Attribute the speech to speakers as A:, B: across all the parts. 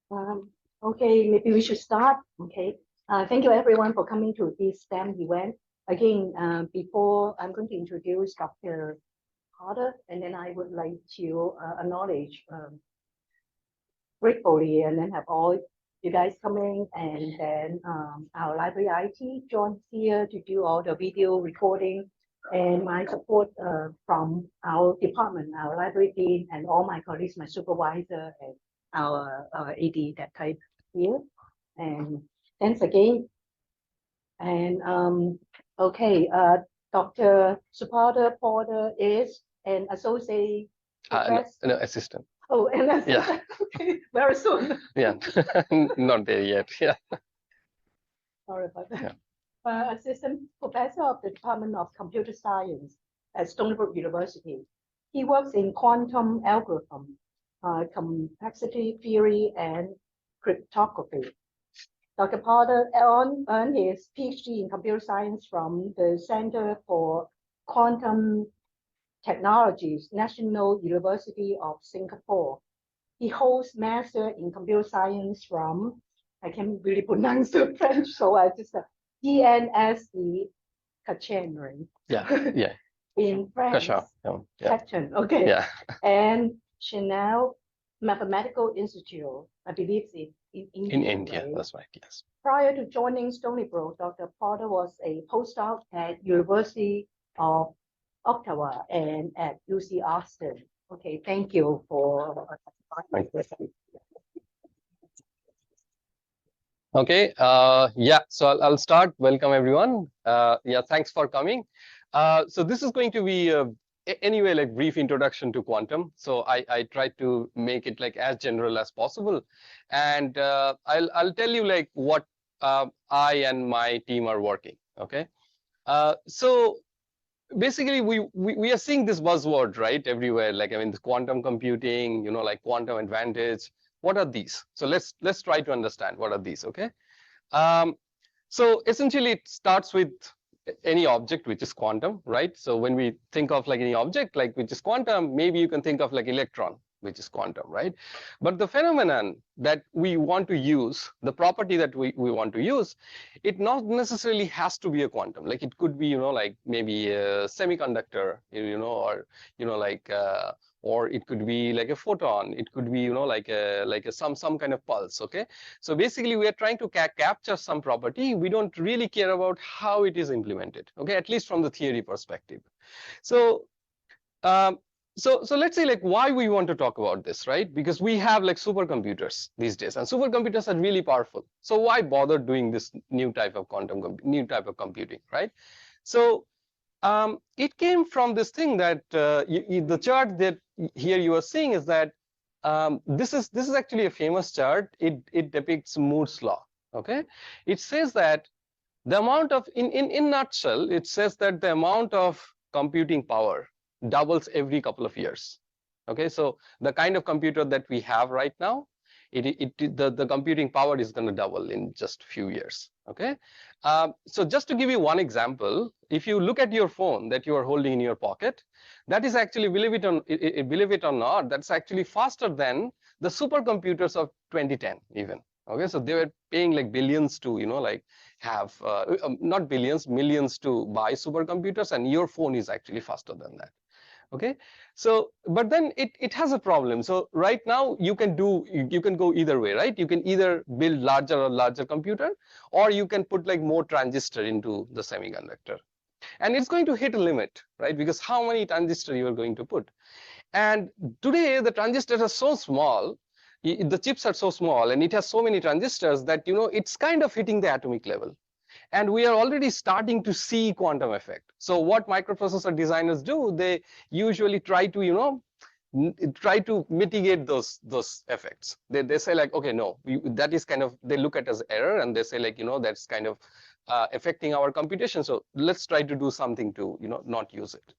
A: Okay, maybe we should start. Okay. Thank you everyone for coming to this STEM event. Again, before I'm going to introduce Dr. Carter, and then I would like to acknowledge gratefully and then have all you guys coming, and then our library IT John here to do all the video recording, and my support from our department, our library dean, and all my colleagues, my supervisor, and our AD that type here. And thanks again. And okay, Dr. Supporter Porter is an associate professor.
B: No, assistant.
A: Oh, and that's yeah. Okay, very soon.
B: Yeah, not there yet. Yeah.
A: Sorry about that. Yeah. Assistant professor of the Department of Computer Science at Stony Brook University. He works in quantum algorithm, complexity theory, and cryptography. Dr. Porter earned his PhD in computer science from the Center for Quantum Technologies, National University of Singapore. He holds master in computer science from, I can't really pronounce the French, so I just ENSE Cachenry.
B: Yeah, yeah.
A: In France.
B: Yeah.
A: Cachen, okay.
B: Yeah.
A: And Chanel Mathematical Institute, I believe it's in India.
B: In India,
A: right?
B: That's right, yes.
A: Prior to joining Stony Brook, Dr. Porter was a postdoc at University of Ottawa and at UC Austin. Okay, thank you for.
B: Okay, yeah, so I'll start. Welcome everyone. Yeah, thanks for coming. So this is going to be anyway like brief introduction to quantum. So I tried to make it like as general as possible, and I'll tell you like what I and my team are working. Okay, so basically we are seeing this buzzword right everywhere, like I mean the quantum computing, you know, like quantum advantage. What are these? So let's try to understand what are these. Okay, so essentially it starts with any object which is quantum, right? So when we think of like any object like which is quantum, maybe you can think of like electron which is quantum, right? But the phenomenon that we want to use, the property that we want to use, it not necessarily has to be a quantum. Like it could be, you know, like maybe a semiconductor, you know, or, you know, like, or it could be like a photon. It could be, you know, like a some kind of pulse. Okay. So basically we are trying to capture some property. We don't really care about how it is implemented. Okay. At least from the theory perspective. So, so let's say like why we want to talk about this, right? Because we have like supercomputers these days, and supercomputers are really powerful. So why bother doing this new type of new type of computing, right? So it came from this thing that the chart that here you are seeing is that this is actually a famous chart. It depicts Moore's law. Okay, it says that the amount of in nutshell, it says that the amount of computing power doubles every couple of years. Okay, so the kind of computer that we have right now, the computing power is going to double in just a few years. Okay, so just to give you one example, if you look at your phone that you are holding in your pocket, that is actually, believe it or not, that's actually faster than the supercomputers of 2010 even. Okay, so they were paying like billions to, you know, like have not billions, millions to buy supercomputers, and your phone is actually faster than that. Okay, so but then it has a problem. So right now you can go either way, right? You can either build larger computer, or you can put like more transistor into the semiconductor, and it's going to hit a limit, right? Because how many transistor you are going to put? And today the transistors are so small, the chips are so small, and it has so many transistors that, you know, it's kind of hitting the atomic level. And we are already starting to see quantum effect. So what microprocessor designers do, they usually try to, you know, try to mitigate those effects. They say like, okay, no, that is kind of, they look at as error, and they say like, you know, that's kind of affecting our computation. So let's try to do something to, you know, not use it.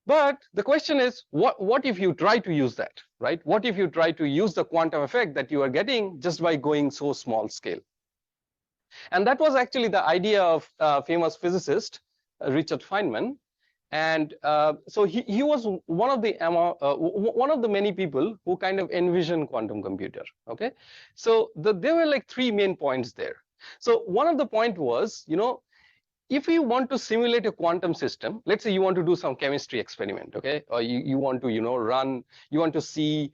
B: But the question is, what if you try to use that, right? What if you try to use the quantum effect that you are getting just by going so small scale? And that was actually the idea of famous physicist Richard Feynman. And so he was one of the many people who kind of envisioned quantum computer. Okay, so there were like three main points there. So one of the point was, if you want to simulate a quantum system, let's say you want to do some chemistry experiment, okay, or you want to you want to see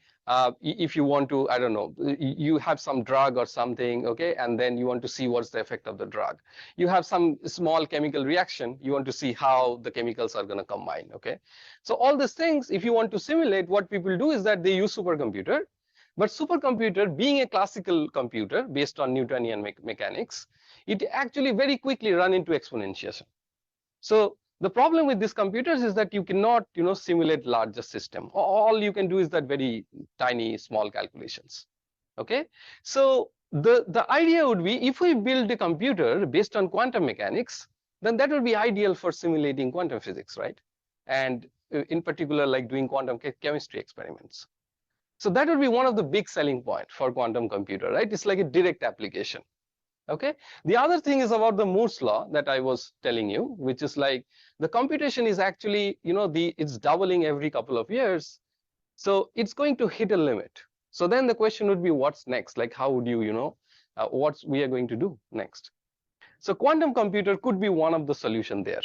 B: if you want to, I don't know, you have some drug or something, okay, and then you want to see what's the effect of the drug. You have some small chemical reaction, you want to see how the chemicals are going to combine, okay. So all these things, if you want to simulate, what people do is that they use supercomputer. But supercomputer, being a classical computer based on Newtonian mechanics, it actually very quickly run into exponentiation. So the problem with these computers is that you cannot, simulate larger system. All you can do is that very tiny, small calculations. Okay, so the idea would be, if we build a computer based on quantum mechanics, then that would be ideal for simulating quantum physics, right? And in particular, like doing quantum chemistry experiments. So that would be one of the big selling point for quantum computer, right? It's like a direct application. Okay. The other thing is about the Moore's law that I was telling you, which is like the computation is actually, it's doubling every couple of years. So it's going to hit a limit. So then the question would be, what's next? Like, how would you, what we are going to do next? So quantum computer could be one of the solution there.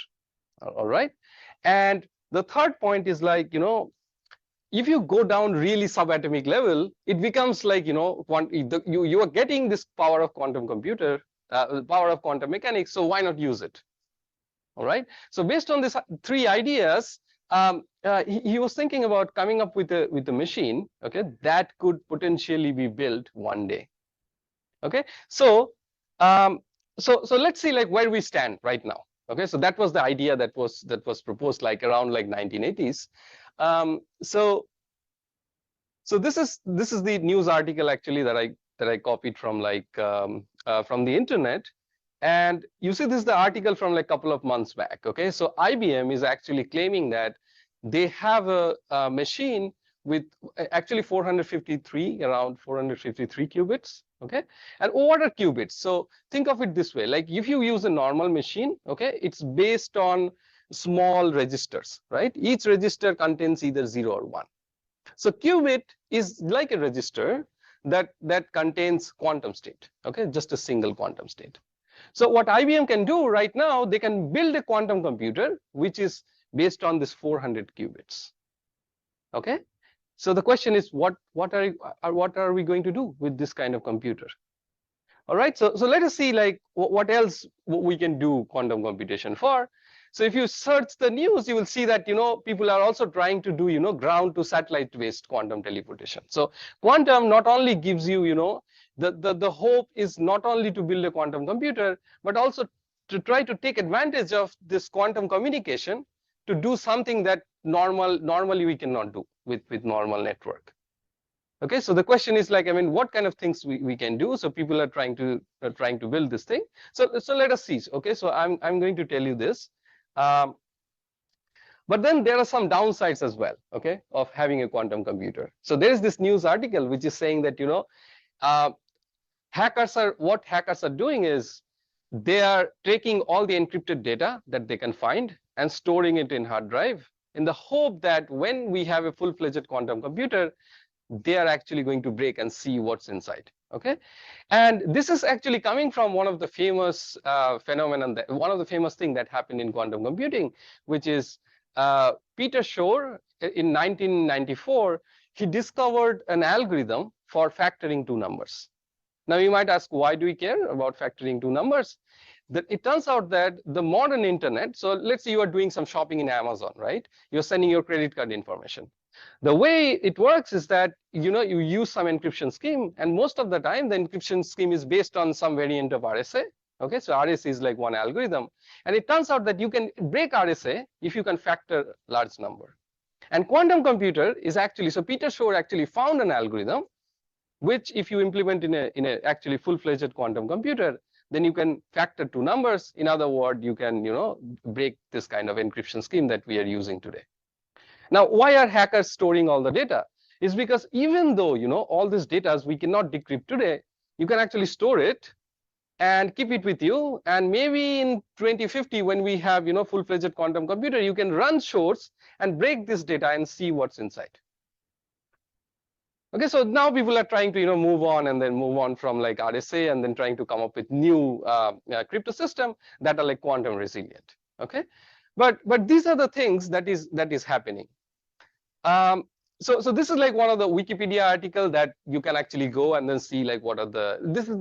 B: All right. And the third point is like, if you go down really subatomic level, it becomes like, you are getting this power of quantum computer, power of quantum mechanics, so why not use it? All right. So based on these three ideas, he was thinking about coming up with a machine, okay, that could potentially be built one day. Okay. So so let's see like where we stand right now. Okay. So that was the idea that was proposed like around like 1980s. So this is the news article actually that I copied from like from the internet, and you see this is the article from like a couple of months back. Okay, so IBM is actually claiming that they have a machine with actually around 453 qubits. Okay, and what are qubits? So think of it this way: like if you use a normal machine, okay, it's based on small registers, right? Each register contains either 0 or 1. So qubit is like a register that contains quantum state, okay, just a single quantum state. So what IBM can do right now, they can build a quantum computer which is based on this 400 qubits. Okay, so the question is, what are we going to do with this kind of computer? All right, so let us see like what else we can do quantum computation for. So if you search the news, you will see that people are also trying to do ground to satellite based quantum teleportation. So quantum not only gives you the hope is not only to build a quantum computer, but also to try to take advantage of this quantum communication to do something that normally we cannot do with normal network. Okay, so the question is like, I mean, what kind of things we can do? So people are trying to build this thing. So let us see. Okay, so I'm going to tell you this. But then there are some downsides as well, okay, of having a quantum computer. So there is this news article which is saying that what hackers are doing is they are taking all the encrypted data that they can find and storing it in hard drive in the hope that when we have a full-fledged quantum computer, they are actually going to break and see what's inside. Okay, and this is actually coming from one of the famous phenomenon, one of the famous thing that happened in quantum computing, which is Peter Shor in 1994. He discovered an algorithm for factoring two numbers. Now you might ask, why do we care about factoring two numbers? That it turns out that the modern internet, so let's say you are doing some shopping in Amazon, right? You're sending your credit card information. The way it works is that you use some encryption scheme, and most of the time the encryption scheme is based on some variant of RSA. Okay, so RSA is like one algorithm, and it turns out that you can break RSA if you can factor large number. And quantum computer is actually, so Peter Shor actually found an algorithm which if you implement in a actually full-fledged quantum computer, then you can factor two numbers. In other words, you can break this kind of encryption scheme that we are using today. Now, why are hackers storing all the data? Is because even though all this data we cannot decrypt today, you can actually store it and keep it with you, and maybe in 2050 when we have full-fledged quantum computer, you can run shorts and break this data and see what's inside. Okay, so now people are trying to move on and then move on from like RSA and then trying to come up with new crypto system that are like quantum resilient. Okay, but these are the things that is happening. So this is like one of the Wikipedia article that you can actually go and then see like what are the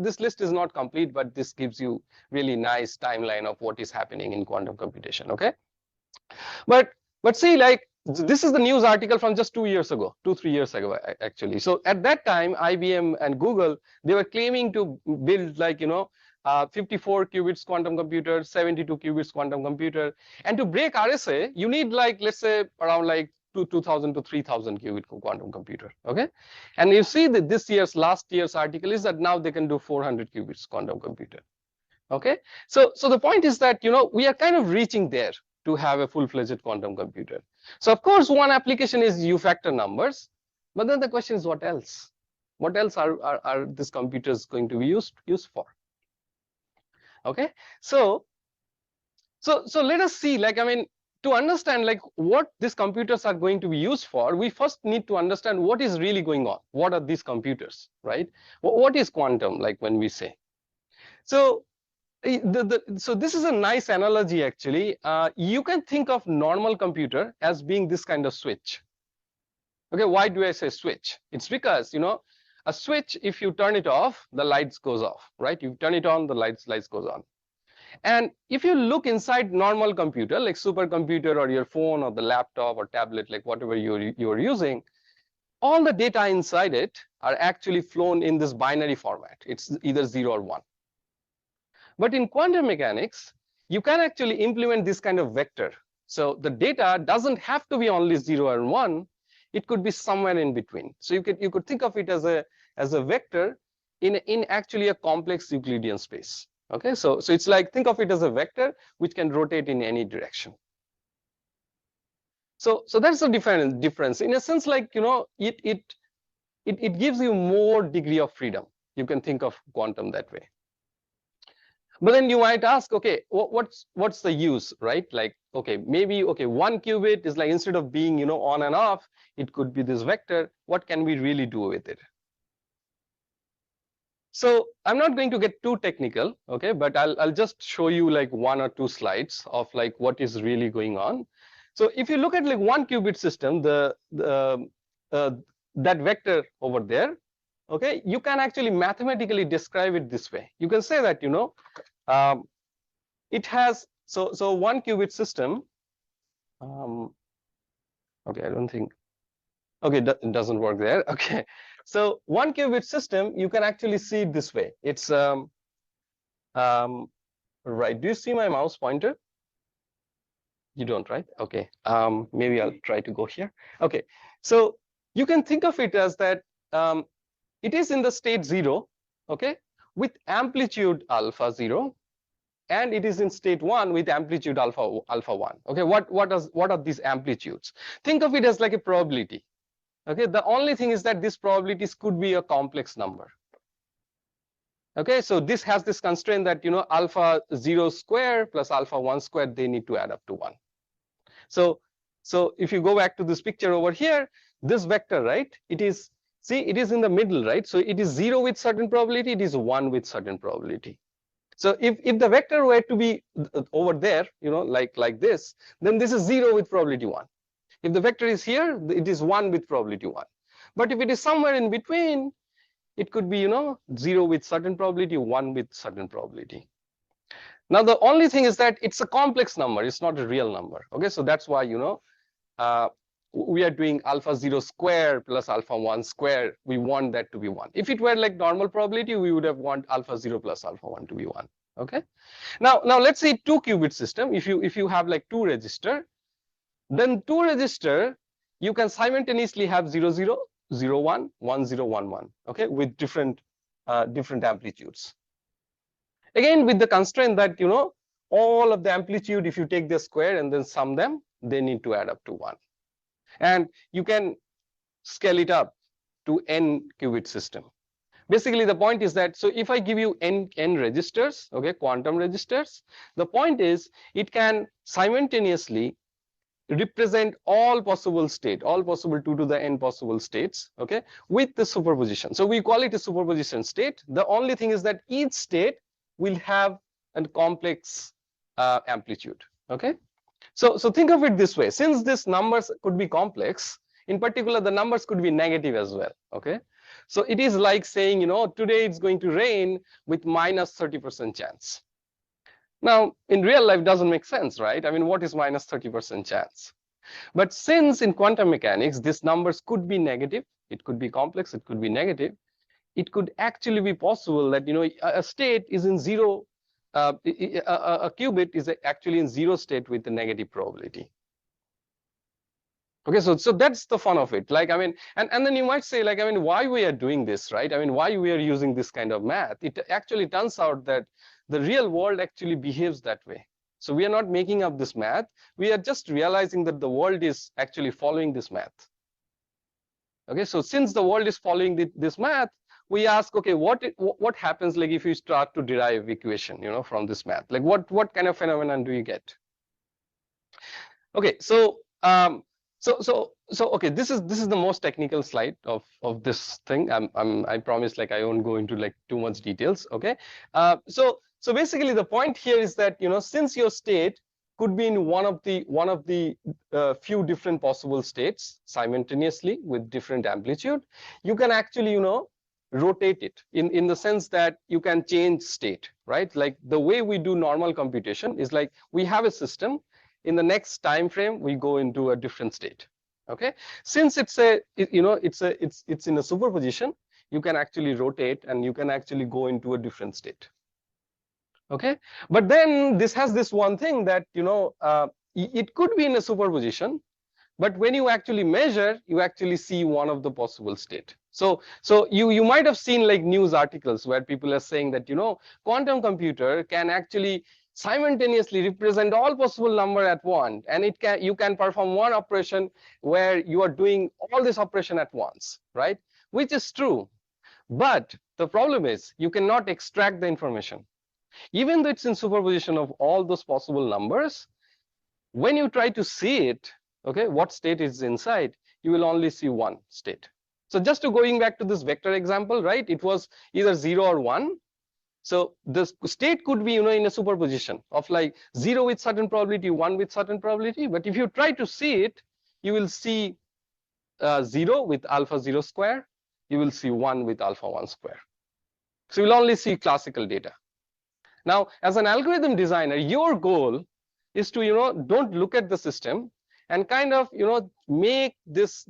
B: this list is not complete, but this gives you really nice timeline of what is happening in quantum computation. Okay, but see, like this is the news article from just 2 years ago, 3 years ago actually. So at that time, IBM and Google, they were claiming to build like 54 qubits quantum computer, 72 qubits quantum computer, and to break RSA, you need like let's say around like 2,000 to 3,000 qubit quantum computer. Okay, and you see that last year's article is that now they can do 400 qubits quantum computer. Okay, so the point is that we are kind of reaching there to have a full-fledged quantum computer. So of course one application is U-factor numbers, but then the question is what else? What else are these computers going to be used for? Okay, so let us see, like to understand like what these computers are going to be used for, we first need to understand what is really going on. What are these computers, right? What is quantum, like when we say? So so this is a nice analogy actually. You can think of normal computer as being this kind of switch. Okay, why do I say switch? It's because a switch, if you turn it off, the lights goes off, right? You turn it on, the lights goes on. And if you look inside normal computer like supercomputer or your phone or the laptop or tablet, like whatever you're using, all the data inside it are actually flown in this binary format. It's either 0 or 1. But in quantum mechanics, you can actually implement this kind of vector. So the data doesn't have to be only 0 and 1. It could be somewhere in between. So you could think of it as a vector in actually a complex Euclidean space. Okay, so it's like, think of it as a vector which can rotate in any direction. So that's the difference in a sense, like it gives you more degree of freedom. You can think of quantum that way. But then you might ask, okay, what's the use, right? Like, okay, maybe 1 qubit is like, instead of being on and off, it could be this vector. What can we really do with it? So I'm not going to get too technical, okay, but I'll just show you like 1 or 2 slides of like what is really going on. So if you look at like 1 qubit system, that vector over there, okay, you can actually mathematically describe it this way. You can say that it has so 1 qubit system. Okay, I don't think. Okay, it doesn't work there. Okay, so 1 qubit system, you can actually see it this way. It's right. Do you see my mouse pointer? You don't, right? Okay. Maybe I'll try to go here. Okay, so you can think of it as that it is in the state 0, okay, with amplitude alpha 0, and it is in state 1 with amplitude alpha 1. Okay, what are these amplitudes? Think of it as like a probability. Okay, the only thing is that these probabilities could be a complex number. Okay, so this has this constraint that alpha 0 square plus alpha 1 square, they need to add up to 1. So if you go back to this picture over here, this vector, right, it is, see, it is in the middle, right? So it is 0 with certain probability, it is 1 with certain probability. So if the vector were to be over there, like this, then this is 0 with probability 1. If the vector is here, it is 1 with probability 1. But if it is somewhere in between, it could be 0 with certain probability, 1 with certain probability. Now the only thing is that it's a complex number, it's not a real number. Okay, so that's why we are doing alpha 0 square plus alpha 1 square. We want that to be 1. If it were like normal probability, we would have want alpha 0 plus alpha 1 to be 1. Okay, now let's say 2 qubit system. If you have like 2 register, then 2 register, you can simultaneously have 0 0 0 1 1 0 1 1. Okay, with different amplitudes. Again, with the constraint that all of the amplitude, if you take the square and then sum them, they need to add up to 1. And you can scale it up to n qubit system. basically the point is that, so if I give you n registers, okay, quantum registers, the point is it can simultaneously represent all possible state, all possible 2 to the n possible states, okay, with the superposition. So we call it a superposition state. The only thing is that each state will have a complex amplitude, okay. So think of it this way: since these numbers could be complex, in particular the numbers could be negative as well, okay. So it is like saying, you know, today it's going to rain with minus 30% chance. Now, in real life, doesn't make sense, right? I mean, what is minus 30% chance? But since in quantum mechanics, these numbers could be negative, it could be complex, it could be negative, it could actually be possible that, you know, a state is in zero, a qubit is actually in zero state with a negative probability. Okay, so that's the fun of it. Like, I mean, and then you might say, like, I mean, why we are doing this, right? I mean, why we are using this kind of math? It actually turns out that the real world actually behaves that way. So we are not making up this math. We are just realizing that the world is actually following this math. Okay, so since the world is following this math, we ask, okay, what happens like if you start to derive equation, you know, from this math? Like, what kind of phenomenon do you get? Okay, so okay, this is the most technical slide of this thing. I promise, like, I won't go into like too much details. Okay, so basically the point here is that, you know, since your state could be in one of the few different possible states simultaneously with different amplitude, you can actually, you know, rotate it in the sense that you can change state, right? Like the way we do normal computation is like we have a system. In the next time frame, we go into a different state. Okay, since it's in a superposition, you can actually rotate and you can actually go into a different state. Okay, but then this has this one thing that, you know, it could be in a superposition, but when you actually measure, you actually see one of the possible state. So you might have seen like news articles where people are saying that, you know, quantum computer can actually simultaneously represent all possible number at once, and you can perform one operation where you are doing all this operation at once, right? Which is true, but the problem is you cannot extract the information. Even though it's in superposition of all those possible numbers, when you try to see it, okay, what state is inside, you will only see one state. So just to going back to this vector example, right, it was either 0 or 1. So the state could be, you know, in a superposition of like 0 with certain probability, 1 with certain probability. But if you try to see it, you will see 0 with alpha 0 square. You will see 1 with alpha 1 square. So you'll only see classical data. Now, as an algorithm designer, your goal is to, you know, don't look at the system and kind of, you know, make this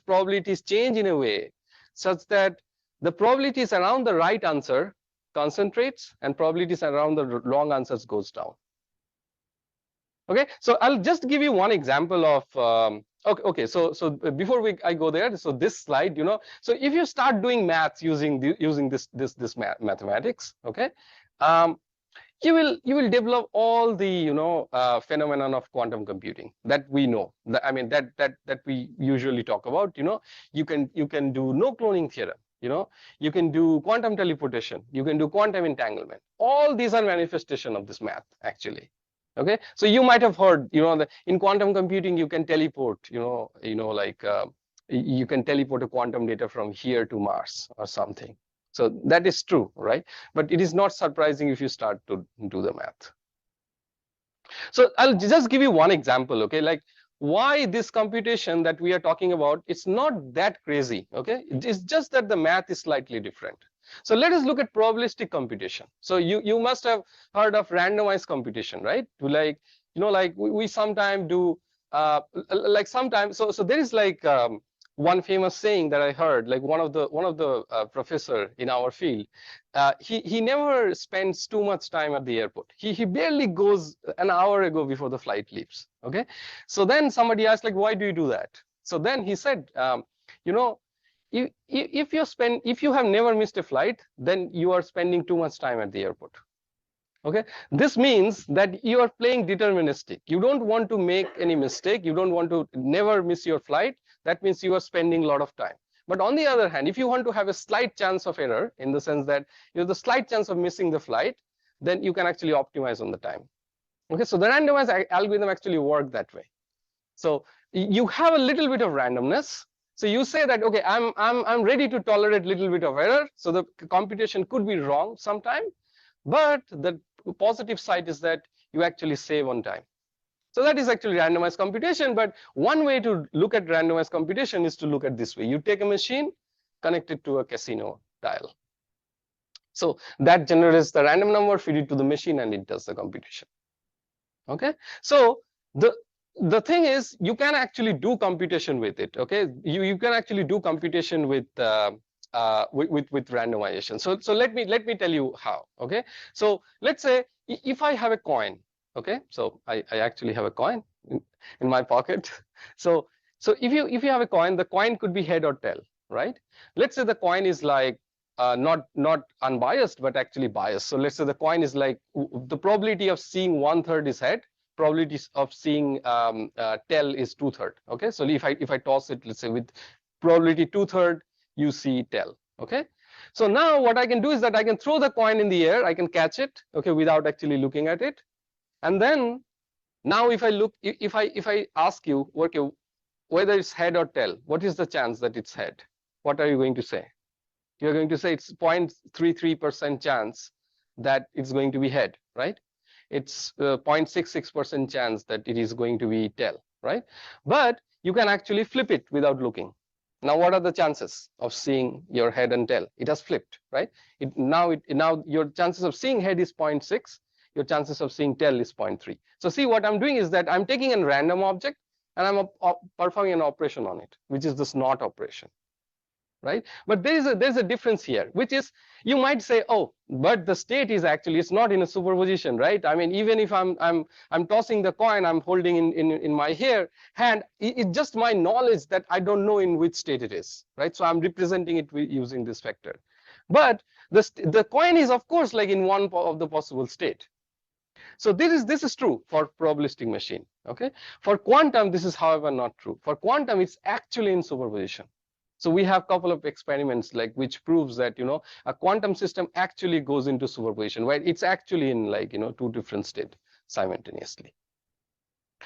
B: probabilities change in a way such that the probabilities around the right answer concentrates and probabilities around the wrong answers goes down. Okay, so I'll just give you one example of okay, so before I go there, so this slide, you know, so if you start doing maths using this mathematics, okay, you will develop all the, you know, phenomenon of quantum computing that we know. I mean that we usually talk about. You know, you can do no cloning theorem. You know, you can do quantum teleportation. You can do quantum entanglement. All these are manifestation of this math actually. Okay, so you might have heard, you know, that in quantum computing you can teleport. You know, like you can teleport a quantum data from here to Mars or something. So that is true, right? But it is not surprising if you start to do the math. So I'll just give you one example, okay? Like why this computation that we are talking about, it's not that crazy, okay? It's just that the math is slightly different. So let us look at probabilistic computation. So you must have heard of randomized computation, right? Like, you know, like we sometimes do, like sometimes, so there is like, one famous saying that I heard, like one of the professor in our field, he never spends too much time at the airport. He barely goes an hour ago before the flight leaves. Okay, so then somebody asked, like, why do you do that? So then he said, you know, if you have never missed a flight, then you are spending too much time at the airport. Okay, this means that you are playing deterministic. You don't want to make any mistake. You don't want to never miss your flight. That means you are spending a lot of time. But on the other hand, if you want to have a slight chance of error, in the sense that you have the slight chance of missing the flight, then you can actually optimize on the time. Okay, so the randomized algorithm actually works that way. So you have a little bit of randomness. So you say that, okay, I'm ready to tolerate a little bit of error. So the computation could be wrong sometime, but the positive side is that you actually save on time. So that is actually randomized computation. But one way to look at randomized computation is to look at this way. You take a machine, connect it to a casino dial. So that generates the random number, feed it to the machine, and it does the computation. Okay, so the thing is, you can actually do computation with it. Okay, you can actually do computation with randomization. So let me tell you how. Okay, so let's say if I have a coin. Okay, so I actually have a coin in my pocket. So if you have a coin, the coin could be head or tail, right? Let's say the coin is like not unbiased, but actually biased. So let's say the coin is like, the probability of seeing 1/3 is head, probability of seeing tail is 2/3. Okay, so if I toss it, let's say with probability 2/3, you see tail. Okay, so now what I can do is that I can throw the coin in the air, I can catch it, okay, without actually looking at it. And then now if I look, if I ask you, okay, whether it's head or tail, what is the chance that it's head? What are you going to say? You're going to say it's 0.33% chance that it's going to be head, right? It's 0.66% chance that it is going to be tail, right? But you can actually flip it without looking. Now, what are the chances of seeing your head and tail? It has flipped, right? Now your chances of seeing head is 0.6. Your chances of seeing tail is 0.3. So see, what I'm doing is that I'm taking a random object and I'm performing an operation on it, which is this NOT operation, right? But there's a difference here, which is, you might say, oh, but the state is actually, it's not in a superposition, right? I mean, even if I'm tossing the coin, I'm holding in my hand, it's just my knowledge that I don't know in which state it is, right? So I'm representing it using this vector. But the coin is, of course, like in one of the possible state. So this is true for probabilistic machine. Okay, for quantum, this is, however, not true. For quantum, it's actually in superposition. So we have a couple of experiments like which proves that, you know, a quantum system actually goes into superposition, right? It's actually in, like, you know, two different states simultaneously.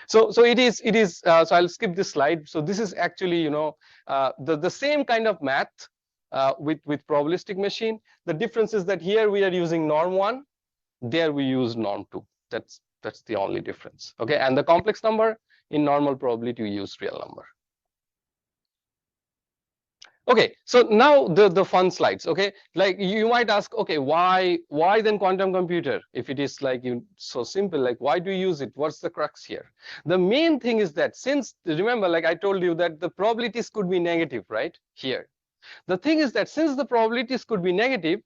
B: So it is so I'll skip this slide. So this is actually, you know, the same kind of math with probabilistic machine. The difference is that here we are using norm 1, there we use norm 2. That's the only difference. Okay, and the complex number, in normal probability we use real number. Okay, so now the fun slides. Okay, like you might ask, okay, why then quantum computer if it is like so simple? Like, why do you use it? What's the crux here? The main thing is that, since, remember, like I told you that the probabilities could be negative, right? Here, the thing is that since the probabilities could be negative,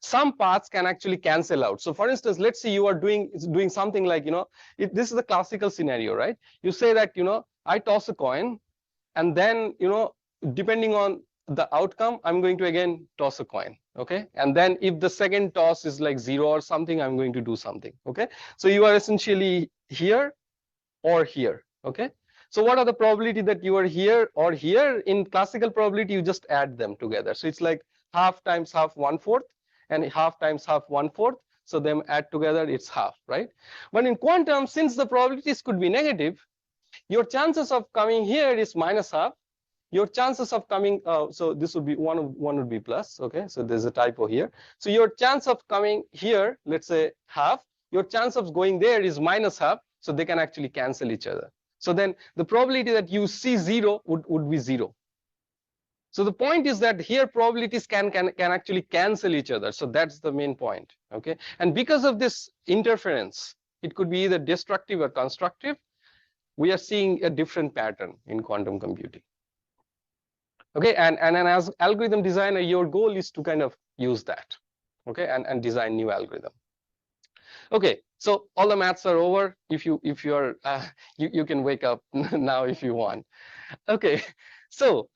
B: some paths can actually cancel out. So for instance, let's say you are doing something like, you know, this is the classical scenario, right? You say that, you know, I toss a coin, and then, you know, depending on the outcome, I'm going to again toss a coin. Okay, and then if the second toss is like 0 or something, I'm going to do something. Okay, so you are essentially here or here. Okay, so what are the probability that you are here or here? In classical probability, you just add them together. So it's like half times half 1/4, and half times half 1/4. So them add together, it's half, right? But in quantum, since the probabilities could be negative, your chances of coming here is minus half. Your chances of coming, so this would be one would be plus. Okay, so there's a typo here. So your chance of coming here, let's say half. Your chance of going there is minus half. So they can actually cancel each other. So then the probability that you see 0 would be 0. So the point is that here probabilities can actually cancel each other. So that's the main point. Okay, and because of this interference, it could be either destructive or constructive. We are seeing a different pattern in quantum computing. Okay, and as algorithm designer, your goal is to kind of use that. Okay, and design new algorithm. Okay, so all the maths are over. If you are you can wake up now if you want. Okay, so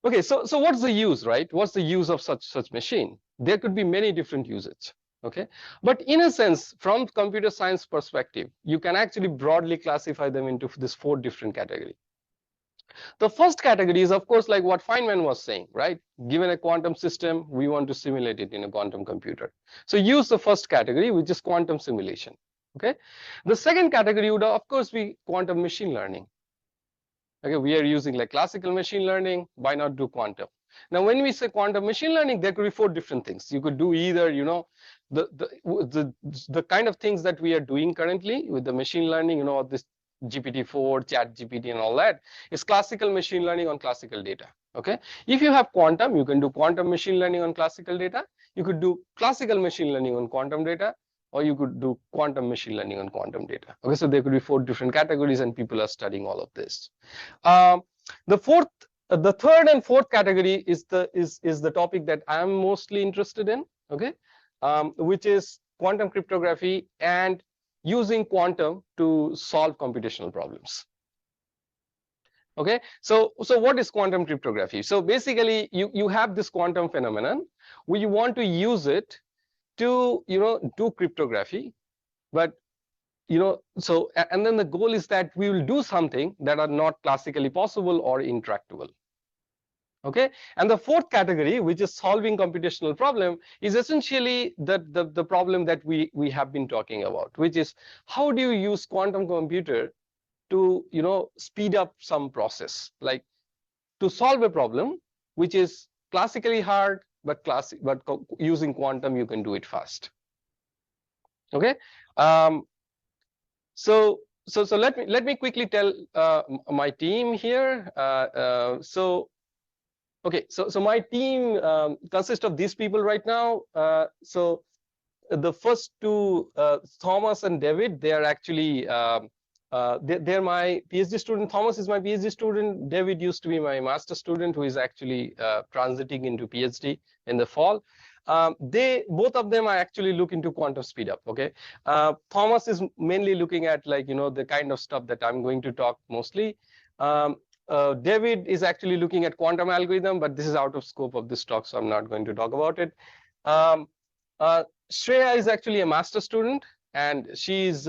B: okay, so what's the use, right? What's the use of such machine? There could be many different uses. Okay, but in a sense, from computer science perspective, you can actually broadly classify them into this 4 different categories. The first category is, of course, like what Feynman was saying, right? Given a quantum system, we want to simulate it in a quantum computer. So use the first category, which is quantum simulation. Okay. The second category would, of course, be quantum machine learning. Okay, we are using like classical machine learning. Why not do quantum? Now, when we say quantum machine learning, there could be 4 different things. You could do either, the kind of things that we are doing currently with the machine learning, this GPT-4, Chat GPT, and all that is classical machine learning on classical data. Okay, if you have quantum, you can do quantum machine learning on classical data. You could do classical machine learning on quantum data, or you could do quantum machine learning on quantum data. Okay, so there could be 4 different categories, and people are studying all of this. The third and fourth category is the topic that I am mostly interested in. Okay, which is quantum cryptography and using quantum to solve computational problems. Okay, so what is quantum cryptography? So basically, you have this quantum phenomenon where you want to use it to do cryptography, but so and then the goal is that we will do something that are not classically possible or intractable. Okay, and the fourth category, which is solving computational problem, is essentially the problem that we have been talking about, which is how do you use quantum computer to speed up some process, like to solve a problem which is classically hard, but using quantum you can do it fast. Okay, so let me quickly tell my team here. Okay, so my team consists of these people right now. So the first two, Thomas and David, they are actually they're my PhD student. Thomas is my PhD student. David used to be my master student, who is actually transiting into PhD in the fall. Both of them are actually looking to quantum speed up. Okay, Thomas is mainly looking at the kind of stuff that I'm going to talk mostly. David is actually looking at quantum algorithm, but this is out of scope of this talk, so I'm not going to talk about it. Shreya is actually a master student, and she's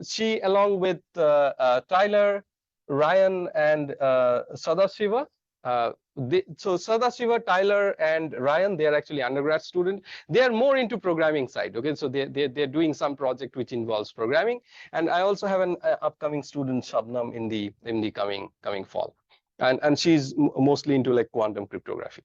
B: she, along with Tyler, Ryan, and Sadashiva. So Sadashiva, Tyler, and Ryan, they are actually undergrad students. They are more into programming side. Okay, so they're doing some project which involves programming. And I also have an upcoming student, Shabnam, in the coming fall, and she's mostly into like quantum cryptography.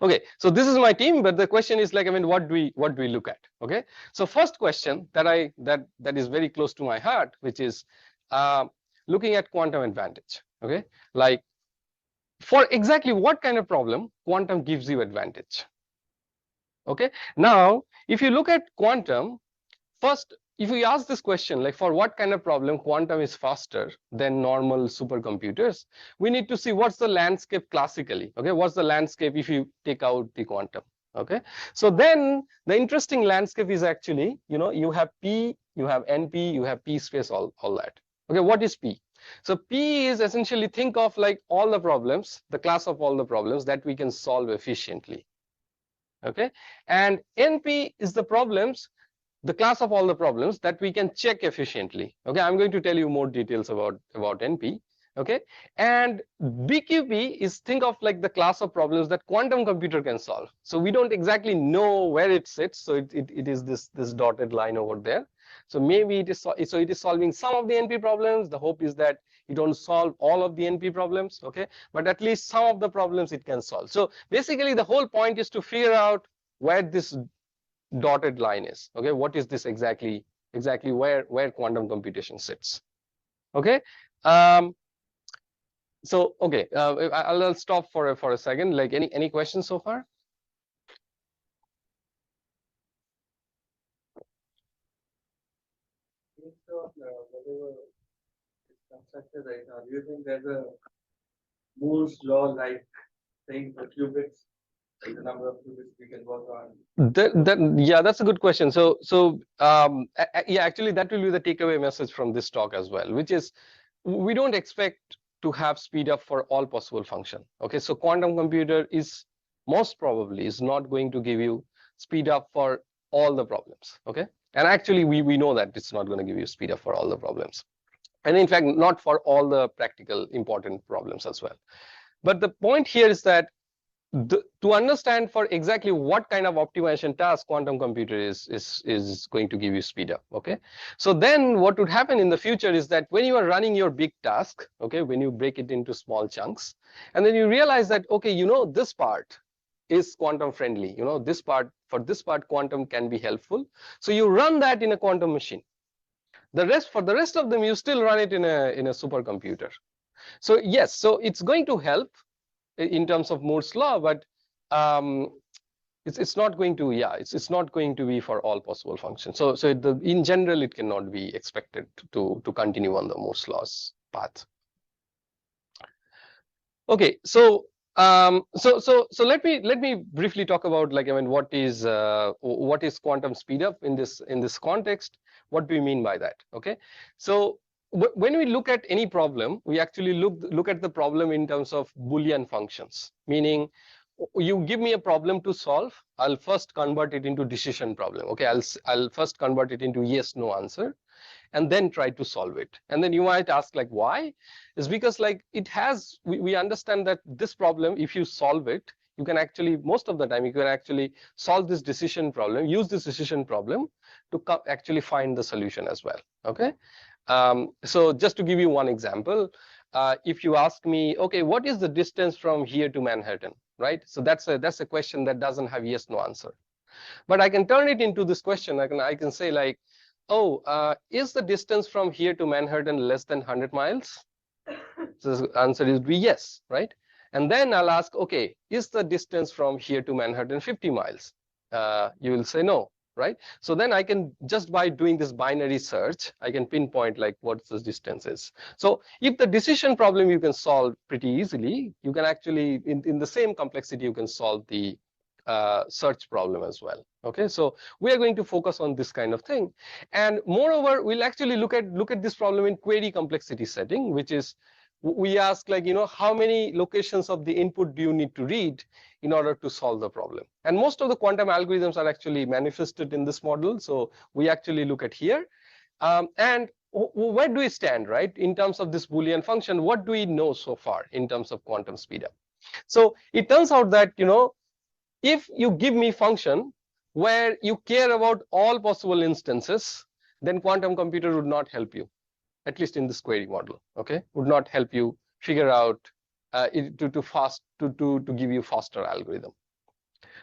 B: Okay, so this is my team, but the question is like, what do we look at? Okay, so first question that is very close to my heart, which is looking at quantum advantage. Okay, like for exactly what kind of problem quantum gives you advantage. Okay, now if you look at quantum, first if we ask this question, like for what kind of problem quantum is faster than normal supercomputers, we need to see what's the landscape classically. Okay, what's the landscape if you take out the quantum? Okay, so then the interesting landscape is actually, you have P, you have NP, you have P space, all that. Okay, what is P? So P is essentially, think of like all the problems, the class of all the problems that we can solve efficiently. Okay, and NP is the problems, the class of all the problems that we can check efficiently. Okay, I'm going to tell you more details about NP. Okay, and BQP is, think of like the class of problems that quantum computer can solve. So we don't exactly know where it sits, so it is this dotted line over there. So maybe it is solving some of the NP problems. The hope is that you don't solve all of the NP problems, okay, but at least some of the problems it can solve. So basically the whole point is to figure out where this dotted line is. Okay, what is this exactly where quantum computation sits. Okay, so okay, I'll stop for a second. Like any questions so far?
C: Whatever is constructed right now, do you think there's a Moore's law like thing for qubits, like the number of qubits we can work on?
B: Yeah, that's a good question. So yeah, actually that will be the takeaway message from this talk as well, which is we don't expect to have speed up for all possible function. Okay, so quantum computer is most probably is not going to give you speed up for all the problems. Okay, and actually we know that it's not going to give you speed up for all the problems. And in fact, not for all the practical important problems as well. But the point here is that to understand for exactly what kind of optimization task quantum computer is going to give you speed up. Okay, so then what would happen in the future is that when you are running your big task, okay, when you break it into small chunks, and then you realize that, okay, you know, this part is quantum friendly, you know, this part, for this part quantum can be helpful, so you run that in a quantum machine. For the rest of them, you still run it in a supercomputer. So yes, so it's going to help in terms of Moore's law, but it's not going to, yeah, it's not going to be for all possible functions. So in general, it cannot be expected to continue on the Moore's law's path. Okay, so let me briefly talk about, like, I mean, what is quantum speedup in this context. What do we mean by that? Okay, so when we look at any problem, we actually look at the problem in terms of Boolean functions, meaning you give me a problem to solve, I'll first convert it into decision problem. Okay, I'll first convert it into yes no answer, and then try to solve it. And then you might ask, like, why? Is because, like, it has, we understand that this problem, if you solve it, you can actually, most of the time, you can actually solve this decision problem, use this decision problem to actually find the solution as well. Okay, so just to give you one example, if you ask me, okay, what is the distance from here to Manhattan, right? So that's a question that doesn't have yes no answer, but I can turn it into this question. I can say, like, oh, is the distance from here to Manhattan less than 100 miles? So the answer is be yes, right? And then I'll ask, okay, is the distance from here to Manhattan 50 miles? You will say no, right? So then I can, just by doing this binary search, I can pinpoint, like, what the distance is. So if the decision problem you can solve pretty easily, you can actually, in the same complexity, you can solve the search problem as well. Okay, so we are going to focus on this kind of thing, and moreover, we'll actually look at this problem in query complexity setting, which is, we ask, like, you know, how many locations of the input do you need to read in order to solve the problem? And most of the quantum algorithms are actually manifested in this model, so we actually look at here. And where do we stand, right, in terms of this Boolean function? What do we know so far in terms of quantum speedup? So it turns out that, you know, if you give me function where you care about all possible instances, then quantum computer would not help you, at least in this query model. Okay, would not help you figure out to give you faster algorithm.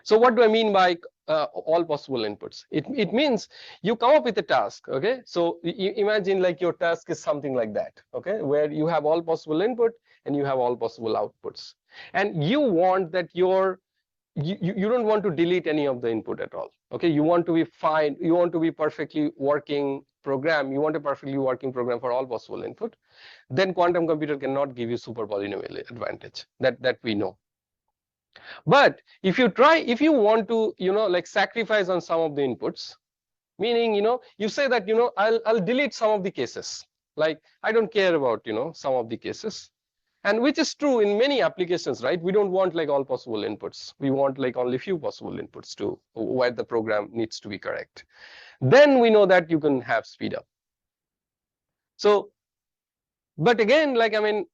B: So what do I mean by all possible inputs? It means you come up with a task. Okay, so you imagine, like, your task is something like that. Okay, where you have all possible input and you have all possible outputs, and you want that you don't want to delete any of the input at all. Okay, you want to be fine, you want to be perfectly working program, you want a perfectly working program for all possible input. Then quantum computer cannot give you super polynomial advantage, that we know. But if you want to, you know, like, sacrifice on some of the inputs, meaning, you know, you say that, you know, I'll delete some of the cases, like, I don't care about, you know, some of the cases. And which is true in many applications, right? We don't want, like, all possible inputs. We want, like, only few possible inputs to where the program needs to be correct. Then we know that you can have speed up. So, but again, like, I mean,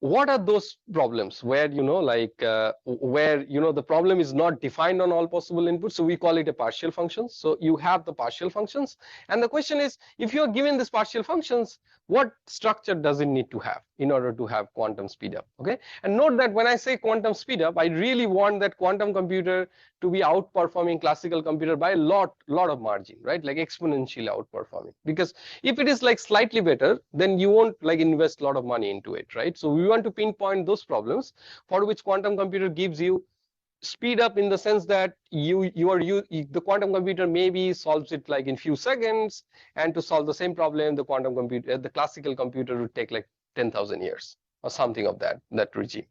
B: what are those problems where, you know, like, where, you know, the problem is not defined on all possible inputs? So we call it a partial function. So you have the partial functions, and the question is, if you are given these partial functions, what structure does it need to have in order to have quantum speedup? Okay, and note that when I say quantum speedup, I really want that quantum computer to be outperforming classical computer by a lot of margin, right? Like exponentially outperforming. Because if it is, like, slightly better, then you won't, like, invest a lot of money into it, right? So we want to pinpoint those problems for which quantum computer gives you speed up, in the sense that the quantum computer maybe solves it, like, in few seconds, and to solve the same problem, the classical computer would take, like, 10,000 years or something of that regime.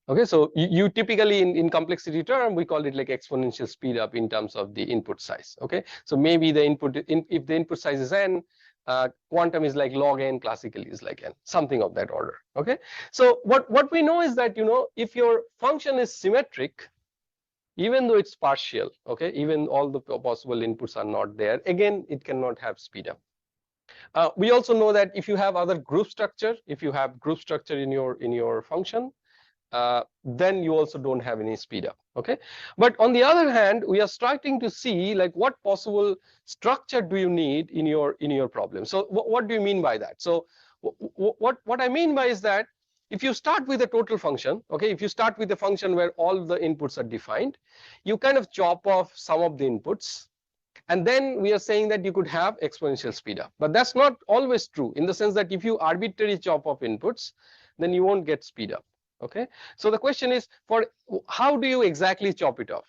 B: Okay, so you typically, in complexity term, we call it, like, exponential speed up in terms of the input size. Okay, so maybe the if the input size is n, quantum is like log n, classically is like n, something of that order. Okay, so what we know is that, you know, if your function is symmetric, even though it's partial, okay, even all the possible inputs are not there, again, it cannot have speed up. We also know that if you have other group structure, if you have group structure in your function, then you also don't have any speed up. Okay, but on the other hand, we are starting to see like what possible structure do you need in your problem. So what do you mean by that? So what I mean by is that if you start with a total function, okay, if you start with a function where all the inputs are defined, you kind of chop off some of the inputs, and then we are saying that you could have exponential speed up. But that's not always true, in the sense that if you arbitrarily chop off inputs, then you won't get speed up. Okay, so the question is, for how do you exactly chop it off?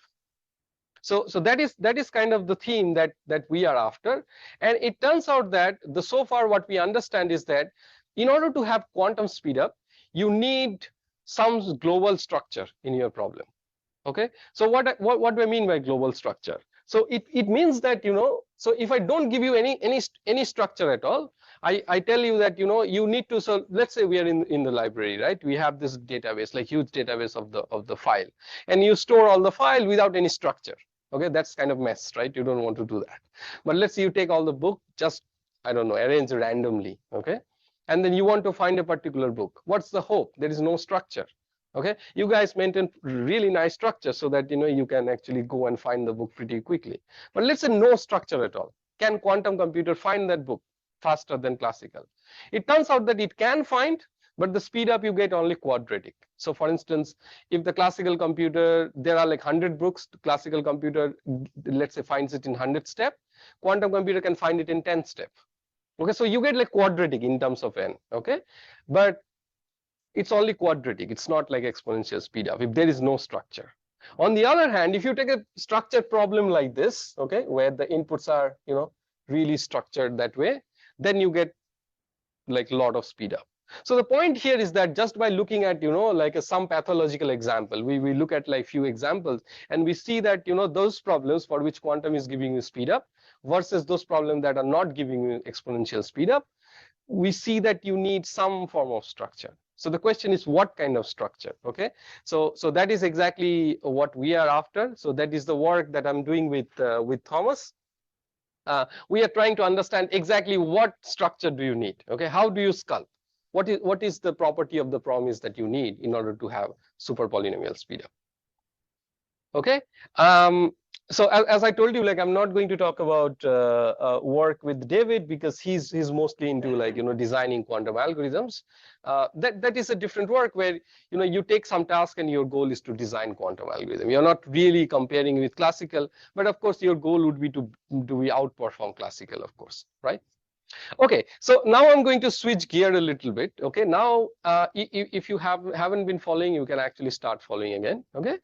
B: So that is kind of the theme that we are after. And it turns out that so far what we understand is that in order to have quantum speed up, you need some global structure in your problem. Okay, so what do I mean by global structure? So it means that, so if I don't give you any structure at all, I tell you that, you need to, so let's say we are in the library, right? We have this database, like huge database of the file, and you store all the file without any structure. Okay, that's kind of mess, right? You don't want to do that. But let's say you take all the book, just, I don't know, arrange randomly, okay? And then you want to find a particular book. What's the hope? There is no structure. Okay, you guys maintain really nice structure so that you can actually go and find the book pretty quickly. But let's say no structure at all. Can quantum computer find that book faster than classical? It turns out that it can find, but the speed up you get only quadratic. So for instance, if the classical computer, there are like 100 books, the classical computer, let's say, finds it in 100 step, quantum computer can find it in 10 step. Okay, so you get like quadratic in terms of n. Okay, but it's only quadratic. It's not like exponential speed up if there is no structure. On the other hand, if you take a structured problem like this, okay, where the inputs are, really structured that way, then you get like a lot of speed up. So the point here is that just by looking at, like some pathological example, we look at like few examples, and we see that, those problems for which quantum is giving you speed up versus those problems that are not giving you exponential speed up, we see that you need some form of structure. So the question is, what kind of structure? Okay, so that is exactly what we are after. So that is the work that I'm doing with Thomas. We are trying to understand exactly what structure do you need. Okay, how do you sculpt? What is the property of the promise that you need in order to have super polynomial speed up? Okay. So as I told you, like, I'm not going to talk about work with David, because he's mostly into like designing quantum algorithms. That is a different work where you take some task and your goal is to design quantum algorithm. You're not really comparing with classical, but of course your goal would be to do we outperform classical, of course, right? Okay, so now I'm going to switch gear a little bit. Okay, now if you haven't been following, you can actually start following again. Okay.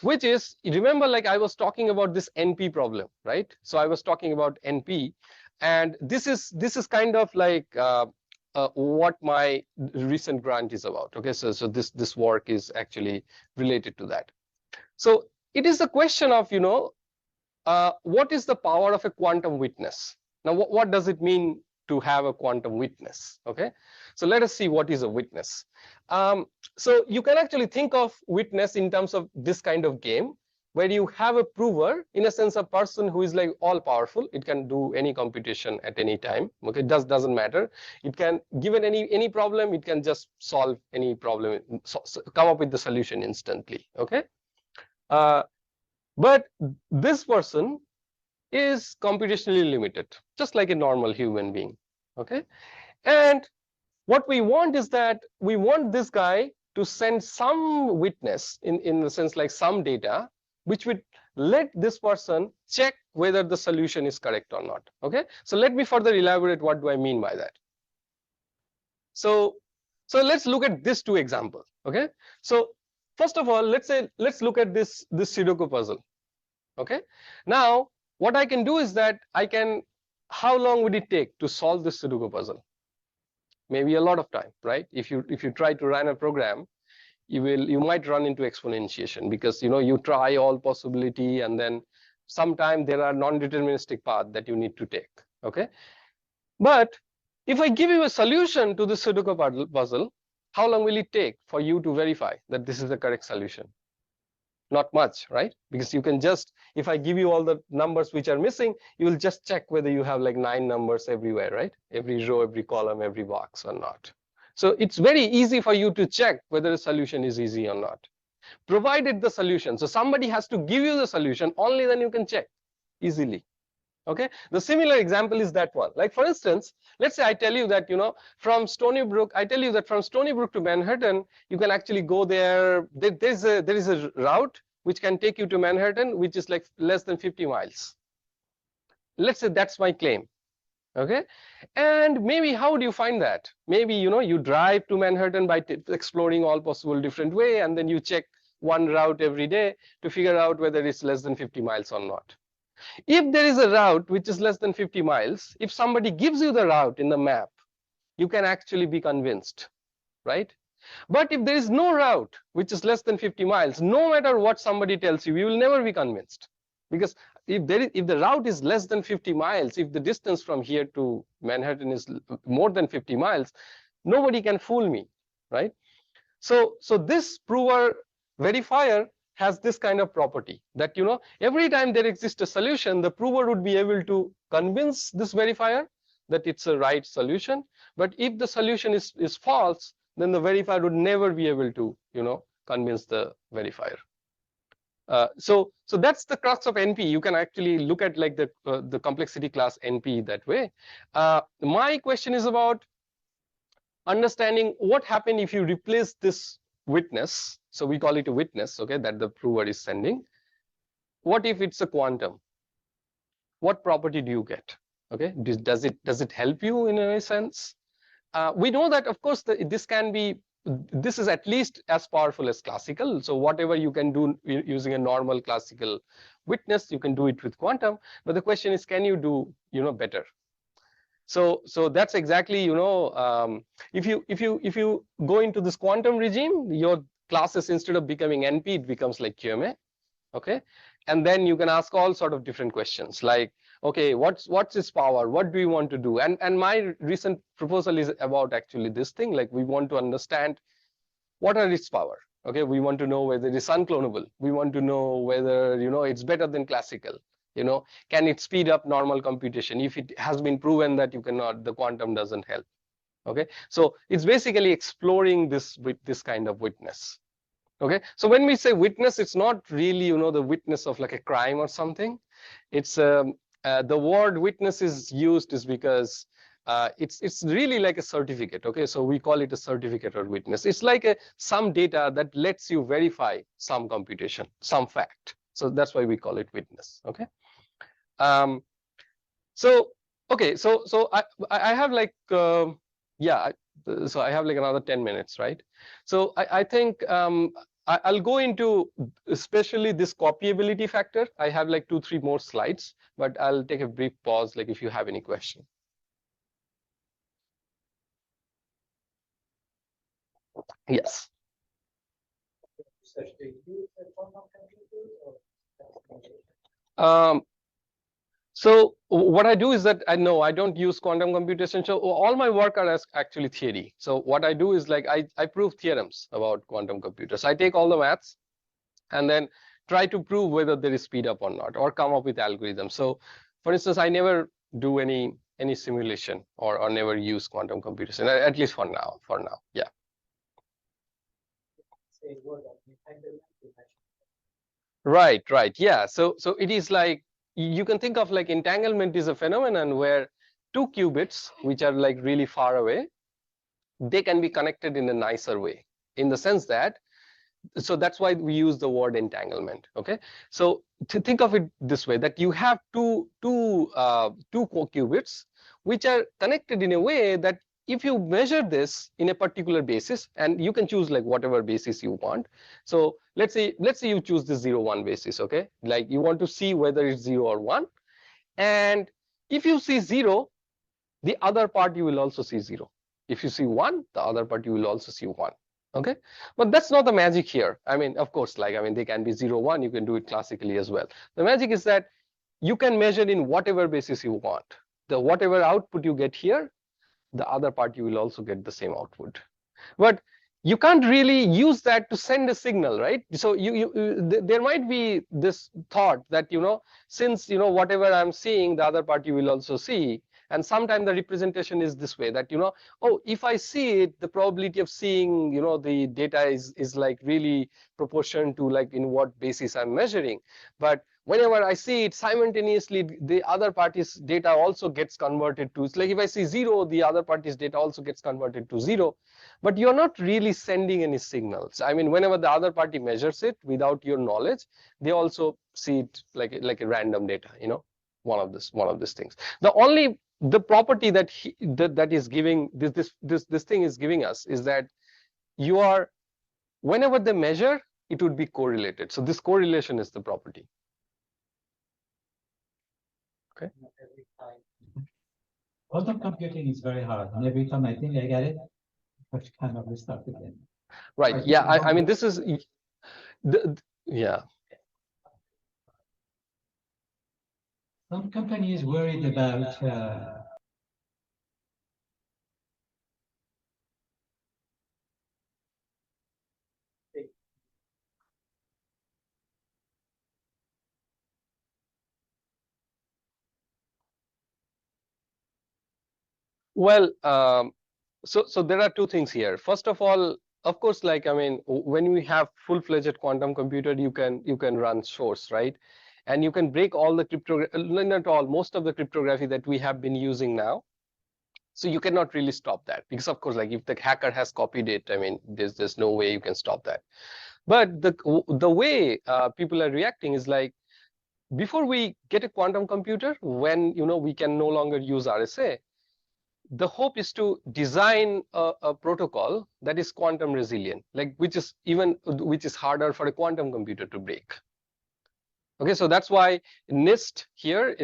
B: Which is, remember, like I was talking about this NP problem, right? So I was talking about NP, and this is kind of like what my recent grant is about. Okay, so this work is actually related to that. So it is a question of what is the power of a quantum witness? Now, what does it mean to have a quantum witness? Okay, so let us see what is a witness. So you can actually think of witness in terms of this kind of game, where you have a prover, in a sense, a person who is like all powerful. It can do any computation at any time. Okay, it doesn't matter. It can, given any problem, it can just solve any problem, come up with the solution instantly. Okay, but this person is computationally limited, just like a normal human being. Okay, and what we want is that we want this guy to send some witness, in the sense like some data, which would let this person check whether the solution is correct or not. Okay, so let me further elaborate what do I mean by that. So let's look at these two examples. Okay, so first of all, let's look at this Sudoku puzzle. Okay, now what I can do is that how long would it take to solve this Sudoku puzzle? Maybe a lot of time, right? If you try to run a program, you might run into exponentiation, because you try all possibility, and then sometime there are non-deterministic paths that you need to take. Okay, but if I give you a solution to the Sudoku puzzle, how long will it take for you to verify that this is the correct solution? Not much, right? Because you can just, if I give you all the numbers which are missing, you will just check whether you have like 9 numbers everywhere, right? Every row, every column, every box or not. So it's very easy for you to check whether a solution is easy or not, provided the solution. So somebody has to give you the solution, only then you can check easily. Okay, the similar example is that one. Like for instance, let's say I tell you that, from Stony Brook, I tell you that from Stony Brook to Manhattan, you can actually go there. There is a route which can take you to Manhattan, which is like less than 50 miles. Let's say that's my claim. Okay, and maybe how do you find that? Maybe, you drive to Manhattan by exploring all possible different way, and then you check one route every day to figure out whether it's less than 50 miles or not. If there is a route which is less than 50 miles, if somebody gives you the route in the map, you can actually be convinced, right? But if there is no route which is less than 50 miles, no matter what somebody tells you, you will never be convinced. Because if the route is less than 50 miles, if the distance from here to Manhattan is more than 50 miles, nobody can fool me, right? So this prover verifier has this kind of property that, every time there exists a solution, the prover would be able to convince this verifier that it's a right solution. But if the solution is false, then the verifier would never be able to, convince the verifier. So that's the crux of NP. You can actually look at like the complexity class NP that way. My question is about understanding what happens if you replace this witness. So we call it a witness, okay, that the prover is sending. What if it's a quantum? What property do you get? Okay, does it help you in a sense? We know that, of course, this is at least as powerful as classical. So whatever you can do using a normal classical witness, you can do it with quantum. But the question is, can you do better? So that's exactly, if you go into this quantum regime, your classes, instead of becoming NP, it becomes like QMA. Okay, and then you can ask all sort of different questions like, okay, what's its power? What do we want to do? And my recent proposal is about actually this thing. Like, we want to understand what are its power. Okay, we want to know whether it is unclonable. We want to know whether it's better than classical. Can it speed up normal computation? If it has been proven that you cannot, the quantum doesn't help. Okay, so it's basically exploring this with this kind of witness. Okay, so when we say witness, it's not really the witness of like a crime or something. It's the word witness is used is because it's really like a certificate. Okay, so we call it a certificate or witness. It's like some data that lets you verify some computation, some fact. So that's why we call it witness. Okay. So okay, so I have like yeah. So I have like another 10 minutes, right? So I think I'll go into especially this copyability factor. I have like 2-3 more slides, but I'll take a brief pause, like if you have any question. Yes. So what I do is that I don't use quantum computation. So all my work are actually theory. So what I do is like I prove theorems about quantum computers. I take all the maths and then try to prove whether there is speed up or not, or come up with algorithms. So for instance, I never do any simulation or never use quantum computation, at least for now. Yeah. Right. Yeah. So it is like, you can think of like entanglement is a phenomenon where 2 qubits, which are like really far away, they can be connected in a nicer way, in the sense that, so that's why we use the word entanglement. Okay, so to think of it this way, that you have two qubits which are connected in a way that if you measure this in a particular basis, and you can choose like whatever basis you want. So let's say you choose the 0, 1 basis. Okay, like you want to see whether it's 0 or 1, and if you see 0, the other part you will also see 0. If you see 1, the other part you will also see 1. Okay, but that's not the magic here. I mean, of course, like, I mean, they can be 0, 1, you can do it classically as well. The magic is that you can measure in whatever basis you want. The whatever output you get here, the other part you will also get the same output. But you can't really use that to send a signal, right? So there might be this thought that, since, whatever I'm seeing, the other party will also see. And sometimes the representation is this way, that, oh, if I see it, the probability of seeing, the data is like really proportion to like in what basis I'm measuring. But whenever I see it, simultaneously the other party's data also gets converted to, it's like if I see 0, the other party's data also gets converted to 0. But you're not really sending any signals. I mean, whenever the other party measures it without your knowledge, they also see it like a random data, one of these things. The property that that is giving this thing is giving us is that you are, whenever they measure, it would be correlated. So this correlation is the property. Okay.
D: Quantum computing is very hard, and every time I think I get it, I kind of restart again.
B: Right. Yeah. I mean, this is yeah.
D: Some companies worried about
B: well, so there are two things here. First of all, of course, like, I mean, when we have full-fledged quantum computer, you can run source, right? And you can break all the not all, most of the cryptography that we have been using now. So you cannot really stop that, because of course, like if the hacker has copied it, I mean, there's no way you can stop that. But the way people are reacting is like, before we get a quantum computer, when we can no longer use RSA, the hope is to design a protocol that is quantum resilient, like which is harder for a quantum computer to break. Okay, so that's why NIST here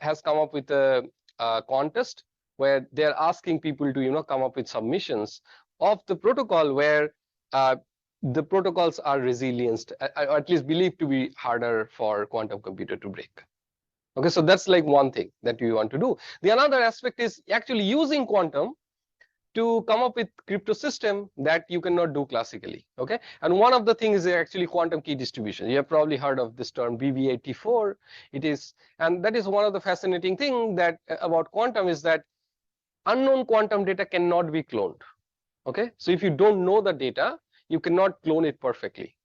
B: has come up with a contest where they're asking people to come up with submissions of the protocol where the protocols are resilient, or at least believed to be harder for quantum computer to break. Okay, so that's like one thing that we want to do. The another aspect is actually using quantum to come up with crypto system that you cannot do classically. Okay, and one of the things is actually quantum key distribution. You have probably heard of this term BB84. It is, and that is one of the fascinating thing that about quantum is that unknown quantum data cannot be cloned. Okay, so if you don't know the data, you cannot clone it perfectly.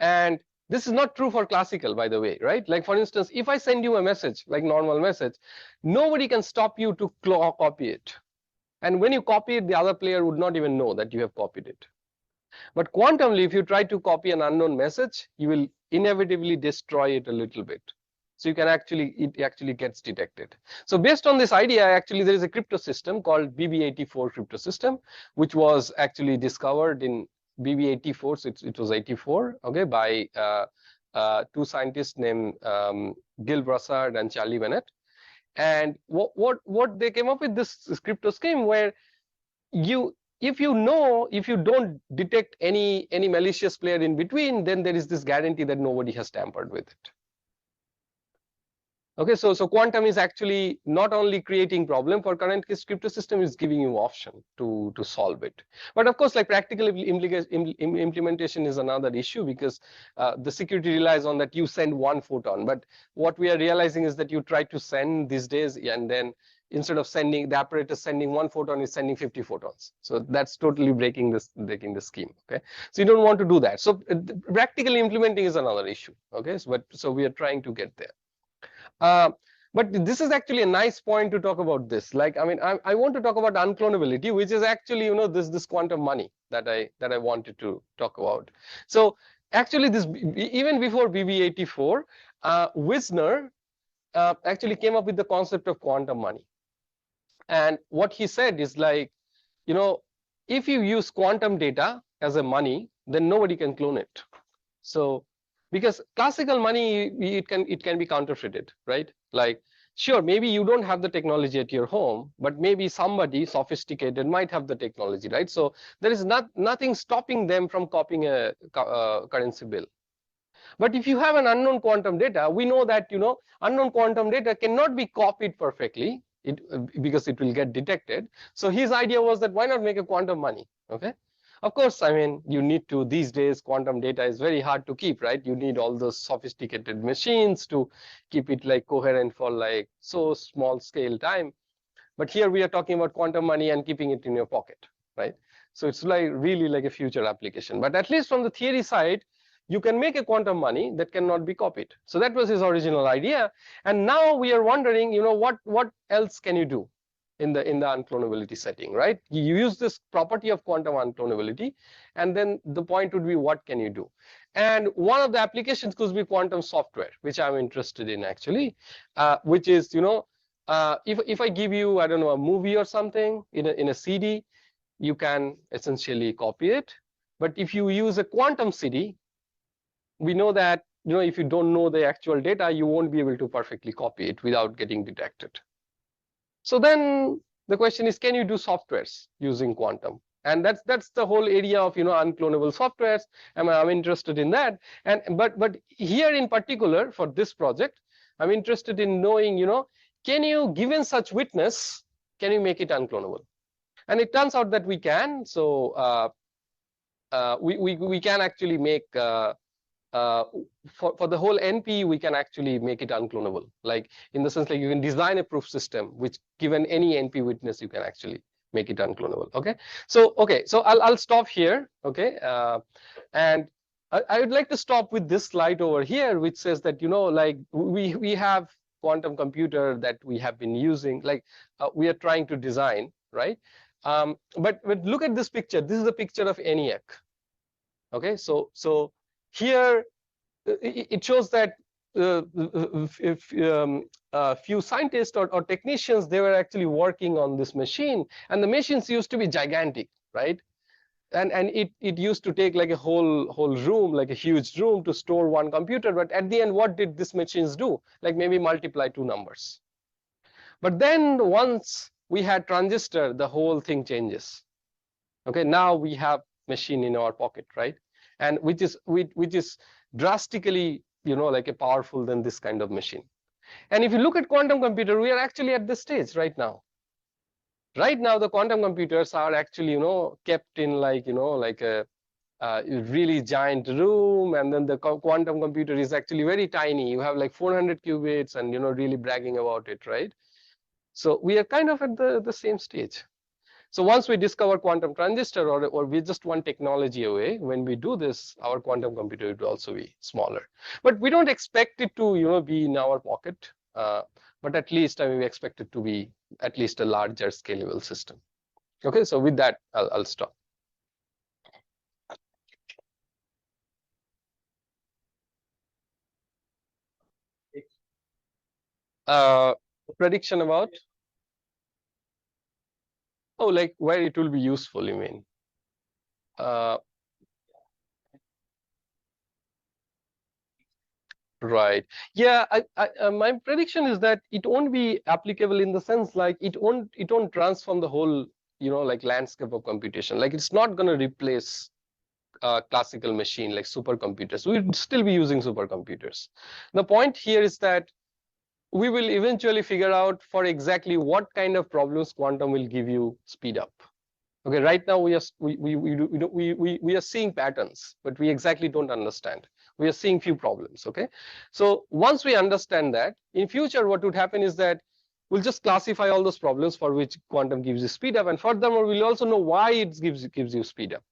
B: And this is not true for classical, by the way, right? Like, for instance, if I send you a message, like normal message, nobody can stop you to copy it. And when you copy it, the other player would not even know that you have copied it. But quantumly, if you try to copy an unknown message, you will inevitably destroy it a little bit. So you can it actually gets detected. So based on this idea, actually there is a crypto system called BB84 crypto system, which was actually discovered in BB84. So it was 84, okay, by two scientists named Gil Brassard and Charlie Bennett. And what they came up with this crypto scheme where if you don't detect any malicious player in between, then there is this guarantee that nobody has tampered with it. Okay, so quantum is actually not only creating problem for current crypto system, is giving you option to solve it. But of course, like practical implementation is another issue, because the security relies on that you send one photon. But what we are realizing is that you try to send these days, and then instead of sending, the apparatus sending one photon is sending 50 photons. So that's totally breaking the scheme. Okay, so you don't want to do that. So practically implementing is another issue. Okay, so we are trying to get there. But this is actually a nice point to talk about this. Like, I mean, I want to talk about unclonability, which is actually, this quantum money that I wanted to talk about. So actually, this even before BB84, Wisner actually came up with the concept of quantum money. And what he said is like, if you use quantum data as a money, then nobody can clone it. So, because classical money, it can be counterfeited, right? Like, sure, maybe you don't have the technology at your home, but maybe somebody sophisticated might have the technology, right? So there is nothing stopping them from copying a currency bill. But if you have an unknown quantum data, we know that unknown quantum data cannot be copied perfectly, because it will get detected. So his idea was that why not make a quantum money? Okay. Of course, I mean, you need to, these days, quantum data is very hard to keep, right? You need all those sophisticated machines to keep it like coherent for like so small scale time. But here we are talking about quantum money and keeping it in your pocket, right? So it's like really like a future application. But at least from the theory side, you can make a quantum money that cannot be copied. So that was his original idea. And now we are wondering, you know, what else can you do in the unclonability setting, right? You use this property of quantum unclonability, and then the point would be, what can you do? And one of the applications could be quantum software, which I'm interested in actually, which is, you know, if I give you, I don't know, a movie or something in a CD, you can essentially copy it. But if you use a quantum CD, we know that, you know, if you don't know the actual data, you won't be able to perfectly copy it without getting detected. So then the question is, can you do softwares using quantum? And that's the whole area of, you know, unclonable softwares. I'm interested in that. And but here in particular for this project, I'm interested in knowing, you know, can you, given such witness, can you make it unclonable? And it turns out that we can. So we can actually make for the whole NP, we can actually make it unclonable. Like in the sense, like you can design a proof system which, given any NP witness, you can actually make it unclonable. Okay, so I'll stop here. Okay, and I would like to stop with this slide over here, which says that, you know, like we have quantum computer that we have been using, like we are trying to design, right? But look at this picture. This is a picture of ENIAC. Okay, so here it shows that few scientists or technicians, they were actually working on this machine, and the machines used to be gigantic, right? And it used to take like a whole room, like a huge room, to store one computer. But at the end, what did these machines do? Like maybe multiply two numbers. But then once we had transistor, the whole thing changes. Okay, now we have machine in our pocket, right? And which is drastically, you know, like a powerful than this kind of machine. And if you look at quantum computer, we are actually at this stage right now. Right now, the quantum computers are actually, you know, kept in like, you know, like a really giant room, and then the quantum computer is actually very tiny. You have like 400 qubits, and, you know, really bragging about it, right? So we are kind of at the same stage. So once we discover quantum transistor, or we just one technology away, when we do this, our quantum computer will also be smaller. But we don't expect it to, you know, be in our pocket. But at least, I mean, we expect it to be at least a larger scalable system. Okay, so with that, I'll stop. Prediction about? Oh, like where it will be useful, you mean? Right. Yeah, my prediction is that it won't be applicable in the sense like it won't transform the whole, you know, like landscape of computation. Like it's not going to replace classical machine like supercomputers. We'd still be using supercomputers. The point here is that we will eventually figure out for exactly what kind of problems quantum will give you speed up. Okay, right now we are seeing patterns, but we exactly don't understand. We are seeing few problems. Okay, so once we understand that, in future what would happen is that we'll just classify all those problems for which quantum gives you speed up, and furthermore we'll also know why it gives you speed up.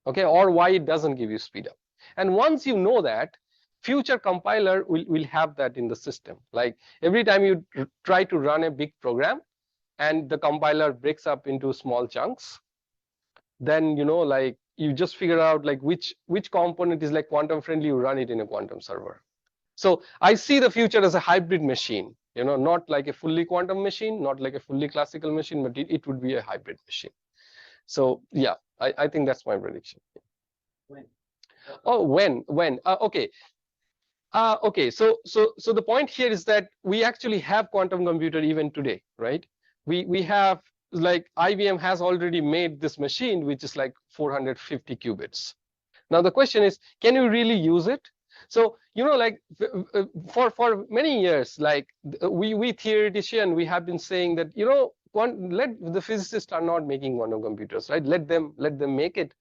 B: Okay, or why it doesn't give you speed up. And once you know that, future compiler will have that in the system. Like every time you try to run a big program and the compiler breaks up into small chunks, then, you know, like you just figure out like which component is like quantum friendly, you run it in a quantum server. So I see the future as a hybrid machine, you know, not like a fully quantum machine, not like a fully classical machine, but it would be a hybrid machine. So yeah, I think that's my prediction.
C: When?
B: Oh, when? Okay. Okay, so the point here is that we actually have quantum computer even today, right? We have, like IBM has already made this machine which is like 450 qubits. Now the question is, can you really use it? So, you know, like for many years, like we theoretician, we have been saying that, you know, let the physicists are not making quantum computers, right? Let them make it.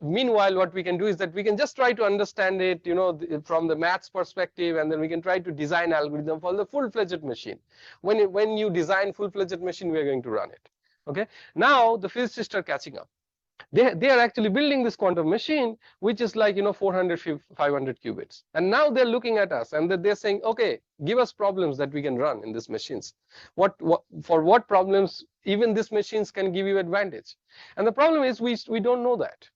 B: Meanwhile, what we can do is that we can just try to understand it, from the maths perspective, and then we can try to design algorithm for the full-fledged machine. When you design full-fledged machine, we are going to run it. Okay. Now the physicists are catching up. They are actually building this quantum machine, which is like 400, 500 qubits, and now they're looking at us and they're saying, okay, give us problems that we can run in these machines. For what problems even these machines can give you advantage? And the problem is we don't know that.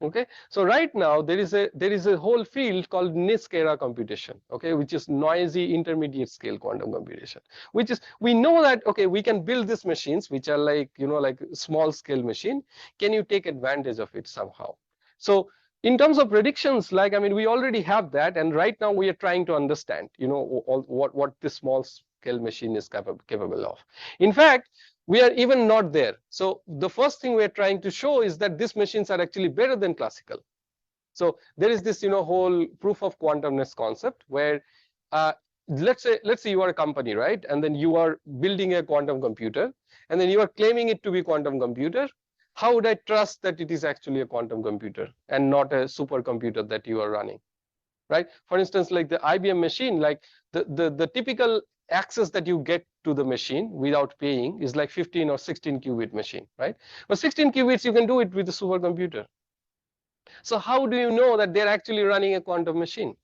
B: Okay, so right now there is a whole field called NISQ era computation, okay, which is noisy intermediate scale quantum computation, which is, we know that, okay, we can build these machines which are like like small scale machine. Can you take advantage of it somehow? So in terms of predictions, like, I mean, we already have that, and right now we are trying to understand what this small scale machine is capable of. In fact, we are even not there. So the first thing we are trying to show is that these machines are actually better than classical. So there is this whole proof of quantumness concept where let's say you are a company, right? And then you are building a quantum computer, and then you are claiming it to be quantum computer. How would I trust that it is actually a quantum computer and not a supercomputer that you are running, right? For instance, like the IBM machine, like the typical access that you get to the machine without paying is like 15 or 16 qubit machine, right? But 16 qubits you can do it with a supercomputer. So how do you know that they're actually running a quantum machine?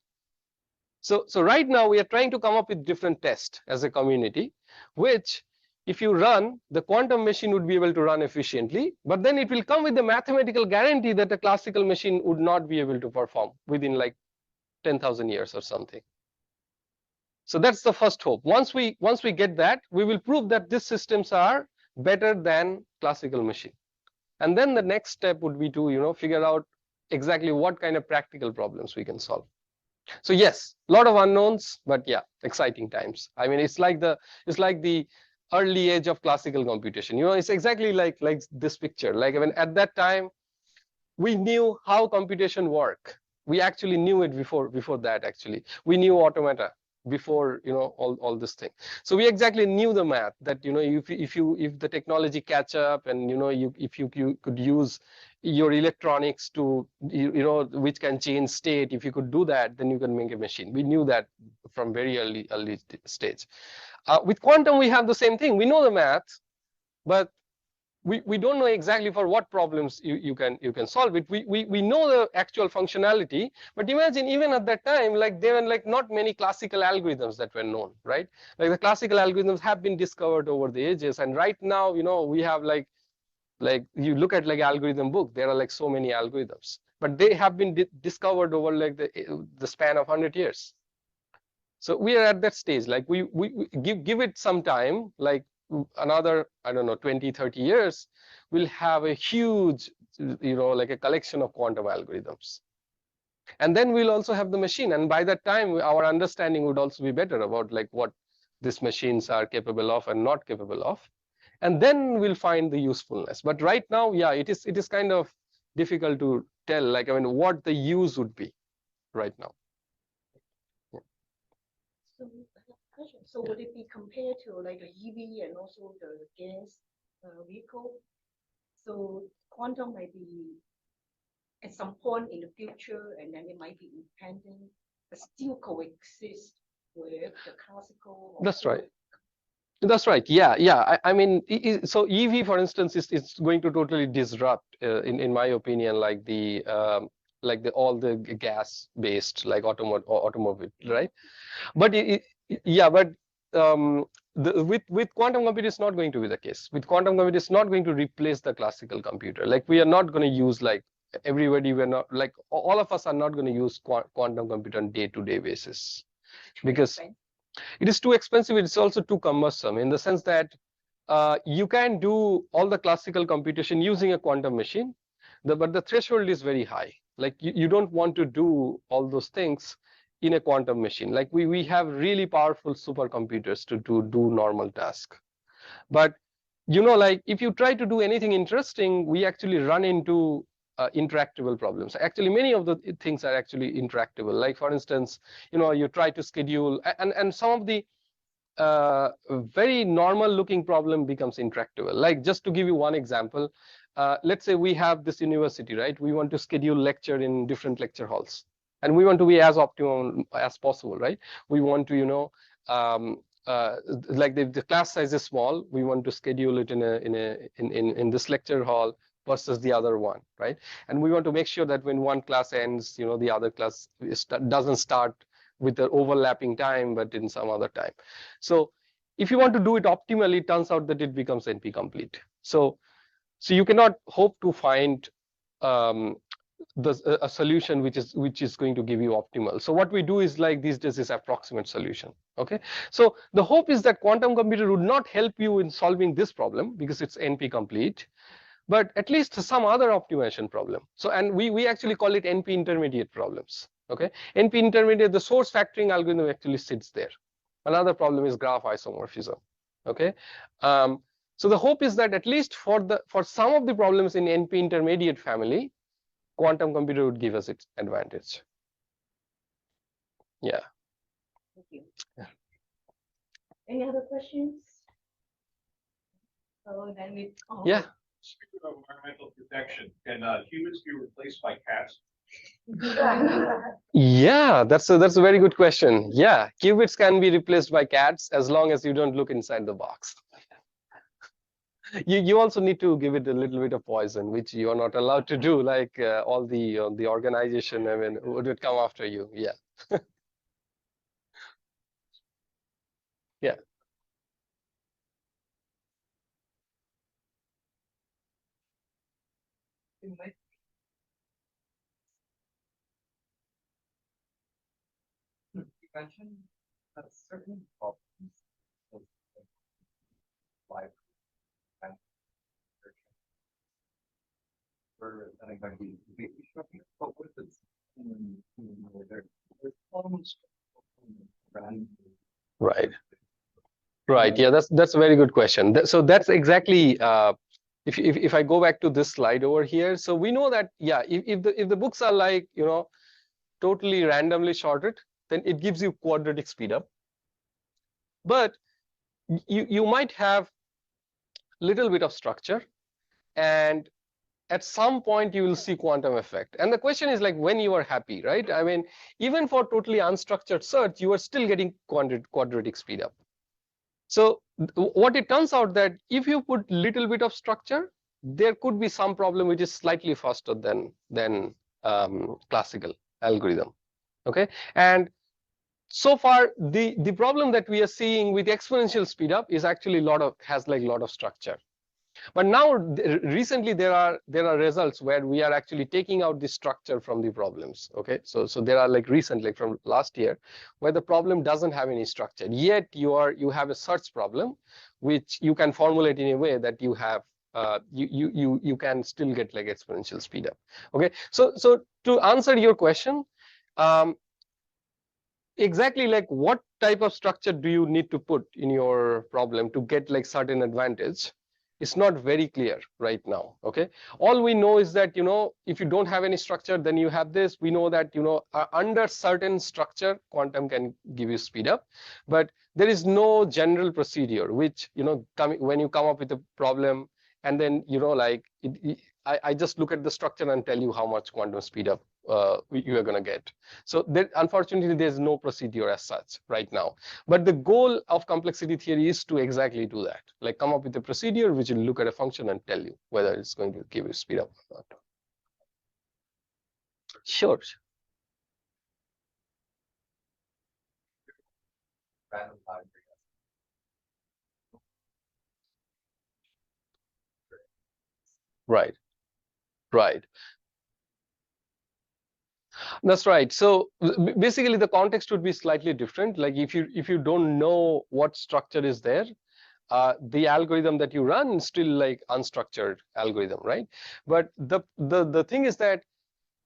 B: So right now we are trying to come up with different tests as a community, which if you run, the quantum machine would be able to run efficiently, but then it will come with the mathematical guarantee that a classical machine would not be able to perform within like 10,000 years or something. So that's the first hope. Once we get that, we will prove that these systems are better than classical machine. And then the next step would be to figure out exactly what kind of practical problems we can solve. So yes, a lot of unknowns, but yeah, exciting times. I mean, it's like the early age of classical computation. It's exactly like this picture. Like, I mean, at that time, we knew how computation work. We actually knew it before that. Actually, we knew automata before all this thing. So we exactly knew the math that if the technology catch up, and if you could use your electronics to which can change state, if you could do that, then you can make a machine. We knew that from very early stage. With quantum, we have the same thing. We know the math, but we don't know exactly for what problems you can solve it. We know the actual functionality, but imagine even at that time, like there were like not many classical algorithms that were known, right? Like the classical algorithms have been discovered over the ages, and right now we have like you look at like algorithm book, there are like so many algorithms, but they have been discovered over like the span of 100 years. So we are at that stage. Like we give it some time, like another, I don't know, 20, 30 years, we'll have a huge, like a collection of quantum algorithms. And then we'll also have the machine. And by that time, our understanding would also be better about like what these machines are capable of and not capable of. And then we'll find the usefulness. But right now, yeah, it is kind of difficult to tell, like, I mean, what the use would be right now.
A: So would it be compared to like a EV and also the gas vehicle? So quantum might be at some point in the future, and then it might be independent, but still coexist with the classical.
B: That's right. That's right. Yeah. I mean, so EV, for instance, is going to totally disrupt, in my opinion, like all the gas-based like automobile, right? But with quantum computing, it's not going to be the case. With quantum computing, it's not going to replace the classical computer. Like we are not going to use like everybody. We're not like all of us are not going to use quantum computer on day-to-day basis, because it is too expensive. It's also too cumbersome in the sense that you can do all the classical computation using a quantum machine, but the threshold is very high. Like you don't want to do all those things in a quantum machine. Like we have really powerful supercomputers to do normal tasks. But like if you try to do anything interesting, we actually run into intractable problems. Actually, many of the things are actually intractable. Like for instance, you try to schedule, and some of the very normal looking problem becomes intractable. Like, just to give you one example, let's say we have this university, right? We want to schedule lecture in different lecture halls, and we want to be as optimum as possible, right? We want to, like the class size is small, we want to schedule it in this lecture hall versus the other one, right? And we want to make sure that when one class ends, the other class doesn't start with the overlapping time, but in some other time. So if you want to do it optimally, it turns out that it becomes NP complete. So you cannot hope to find a solution which is going to give you optimal. So what we do is, like these days, is approximate solution. Okay, so the hope is that quantum computer would not help you in solving this problem because it's NP complete, but at least some other optimization problem. So, and we actually call it NP intermediate problems. Okay, NP intermediate, the source factoring algorithm actually sits there. Another problem is graph isomorphism. Okay, so the hope is that at least for some of the problems in NP intermediate family, quantum computer would give us its advantage. Yeah.
A: Thank you. Yeah. Any other questions? So then we. Oh.
B: Yeah.
E: Speaking of environmental protection, can humans be replaced by cats?
B: Yeah, that's a very good question. Yeah, qubits can be replaced by cats as long as you don't look inside the box. You also need to give it a little bit of poison, which you are not allowed to do. Like all the organization, I mean, would come after you. Yeah. Yeah.
C: You mentioned that certain problems of life and for going to be completely structured, but what if it's there's almost
B: right. Right. Yeah, that's a very good question. So that's exactly if I go back to this slide over here. So we know that, yeah, if the books are like, totally randomly sorted, then it gives you quadratic speedup. But you might have little bit of structure, and at some point you will see quantum effect. And the question is, like, when you are happy, right? I mean, even for totally unstructured search, you are still getting quadratic speedup. So what it turns out that if you put little bit of structure, there could be some problem which is slightly faster than classical algorithm. Okay, and so far the problem that we are seeing with exponential speedup is actually has a lot of structure. But now recently there are results where we are actually taking out the structure from the problems. Okay, so there are like recently from last year where the problem doesn't have any structure, yet you have a search problem which you can formulate in a way that you have you can still get like exponential speedup. Okay, so to answer your question, exactly like what type of structure do you need to put in your problem to get like certain advantage, it's not very clear right now. Okay, all we know is that if you don't have any structure, then you have this. We know that under certain structure quantum can give you speed up, but there is no general procedure which when you come up with a problem and then like I just look at the structure and tell you how much quantum speed up you are going to get. So unfortunately there's no procedure as such right now, but the goal of complexity theory is to exactly do that, like come up with a procedure which will look at a function and tell you whether it's going to give you speed up or not. Sure. Right. Right. That's right. So basically the context would be slightly different. Like if you don't know what structure is there, the algorithm that you run is still like unstructured algorithm, right? But the thing is that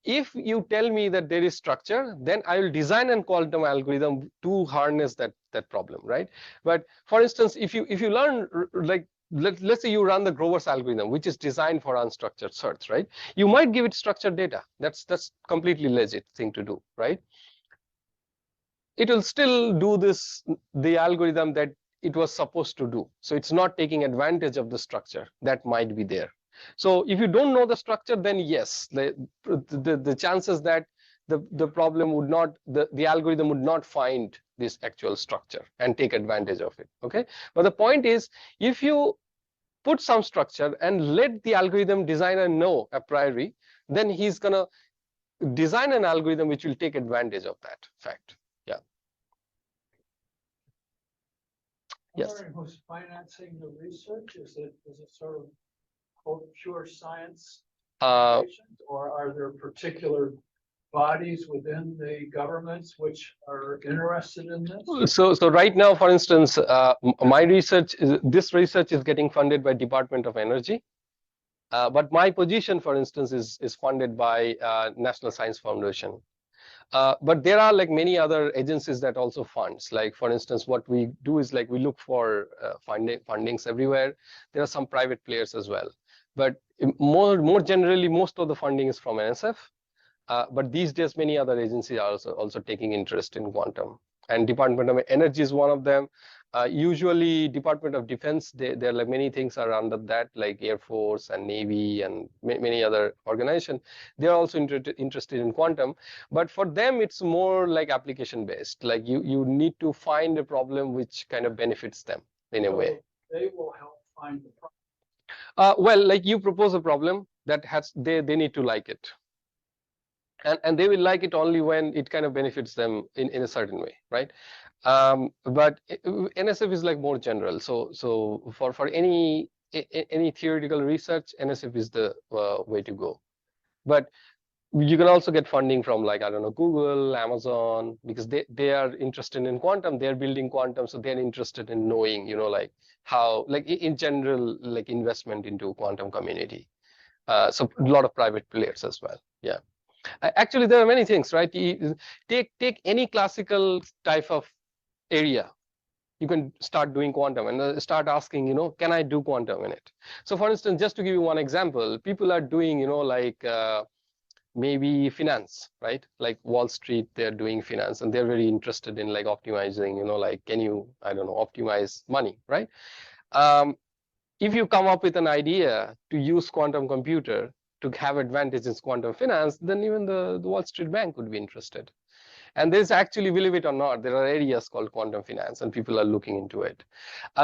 B: if you tell me that there is structure, then I will design a quantum algorithm to harness that problem, right? But for instance, if you learn like let's say you run the Grover's algorithm, which is designed for unstructured search, right? You might give it structured data. That's completely legit thing to do, right? It will still do the algorithm that it was supposed to do. So it's not taking advantage of the structure that might be there. So if you don't know the structure, then yes, the chances that the problem would not, the algorithm would not find this actual structure and take advantage of it. Okay, but the point is, if you put some structure and let the algorithm designer know a priori, then he's gonna design an algorithm which will take advantage of that fact. Yeah. Yes.
F: Wondering who's financing the research? Is it sort of quote pure science, or are there particular bodies within the governments which are interested in this?
B: So right now, for instance, my research this research is getting funded by Department of Energy, but my position, for instance, is funded by National Science Foundation. But there are like many other agencies that also funds. Like for instance, what we do is like we look for fundings everywhere. There are some private players as well, but more generally, most of the funding is from NSF. But these days, many other agencies are also taking interest in quantum, and Department of Energy is one of them. Usually, Department of Defense, there are like many things are under that, like Air Force and Navy and many other organizations. They are also interested in quantum, but for them, it's more like application based. Like you need to find a problem which kind of benefits them in a way.
F: They will help find the problem.
B: Well, like you propose a problem that has they need to like it. And they will like it only when it kind of benefits them in a certain way, right? But NSF is like more general. So for any theoretical research, NSF is the way to go. But you can also get funding from, like, I don't know, Google, Amazon, because they are interested in quantum. They're building quantum, so they're interested in knowing, you know, like how, like in general, like investment into quantum community. So a lot of private players as well. Yeah. Actually, there are many things, right? Take any classical type of area. You can start doing quantum and start asking, you know, can I do quantum in it? So for instance, just to give you one example, people are doing, you know, like maybe finance, right? Like Wall Street, they're doing finance and they're very interested in like optimizing, you know, like, can you, I don't know, optimize money, right? If you come up with an idea to use quantum computer to have advantages in quantum finance, then even the Wall Street Bank would be interested. And there's actually, believe it or not, there are areas called quantum finance and people are looking into it.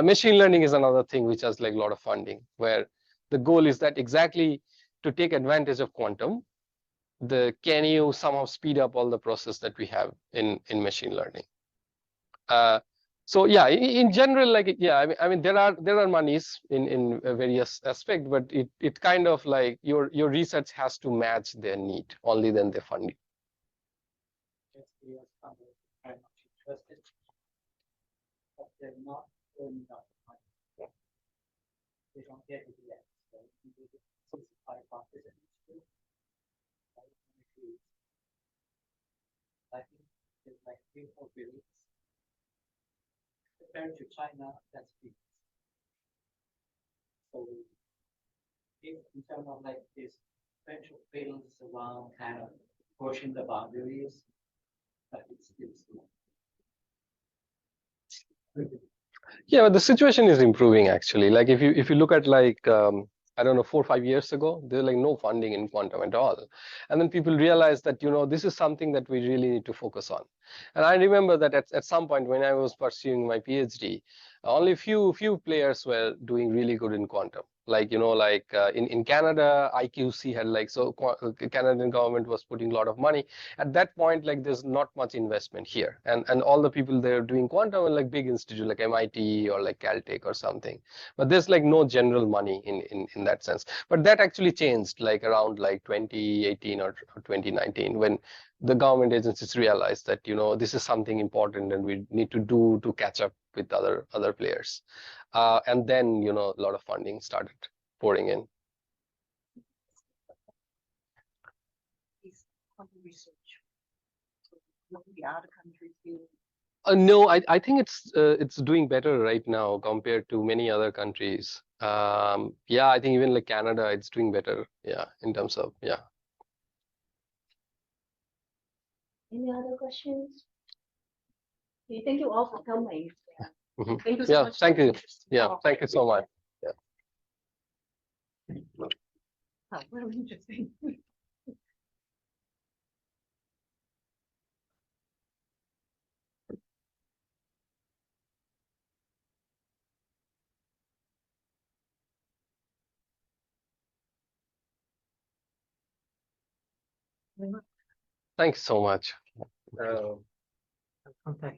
B: Machine learning is another thing which has like a lot of funding, where the goal is that exactly to take advantage of quantum, can you somehow speed up all the process that we have in machine learning? So yeah, in general, like, yeah, I mean, there are monies in various aspects, but it kind of like your research has to match their need. Only then they fund it.
D: Yes, very much interested, but they're not earning enough money. They don't get it yet. So this is hypothesis. I think there's like 3-4 billion. Compared to China, that's big. So if in terms of like this potential fields around kind of pushing the boundaries, but it's still small.
B: Yeah, but the situation is improving actually. Like if you look at like I don't know, 4 or 5 years ago, there's like no funding in quantum at all. And then people realized that, you know, this is something that we really need to focus on. And I remember that at some point when I was pursuing my PhD, only few players were doing really good in quantum. Like, you know, like in Canada, IQC had like, so Canadian government was putting a lot of money. At that point, like there's not much investment here. And all the people there doing quantum are like big institute like MIT or like Caltech or something. But there's like no general money in that sense. But that actually changed like around like 2018 or 2019 when the government agencies realized that, you know, this is something important and we need to do to catch up with other players. And then, you know, a lot of funding started pouring in.
A: Quantum research. What the other countries do?
B: No, I think it's doing better right now compared to many other countries. Yeah, I think even like Canada, it's doing better. Yeah, in terms of, yeah.
A: Any other questions? Okay, thank you all for coming.
B: Mhm.
A: Thank you so
B: Yeah,
A: much.
B: thank you. Yeah,
A: Oh,
B: thank you so much.
A: very interesting.
B: Thanks so much.
D: Contact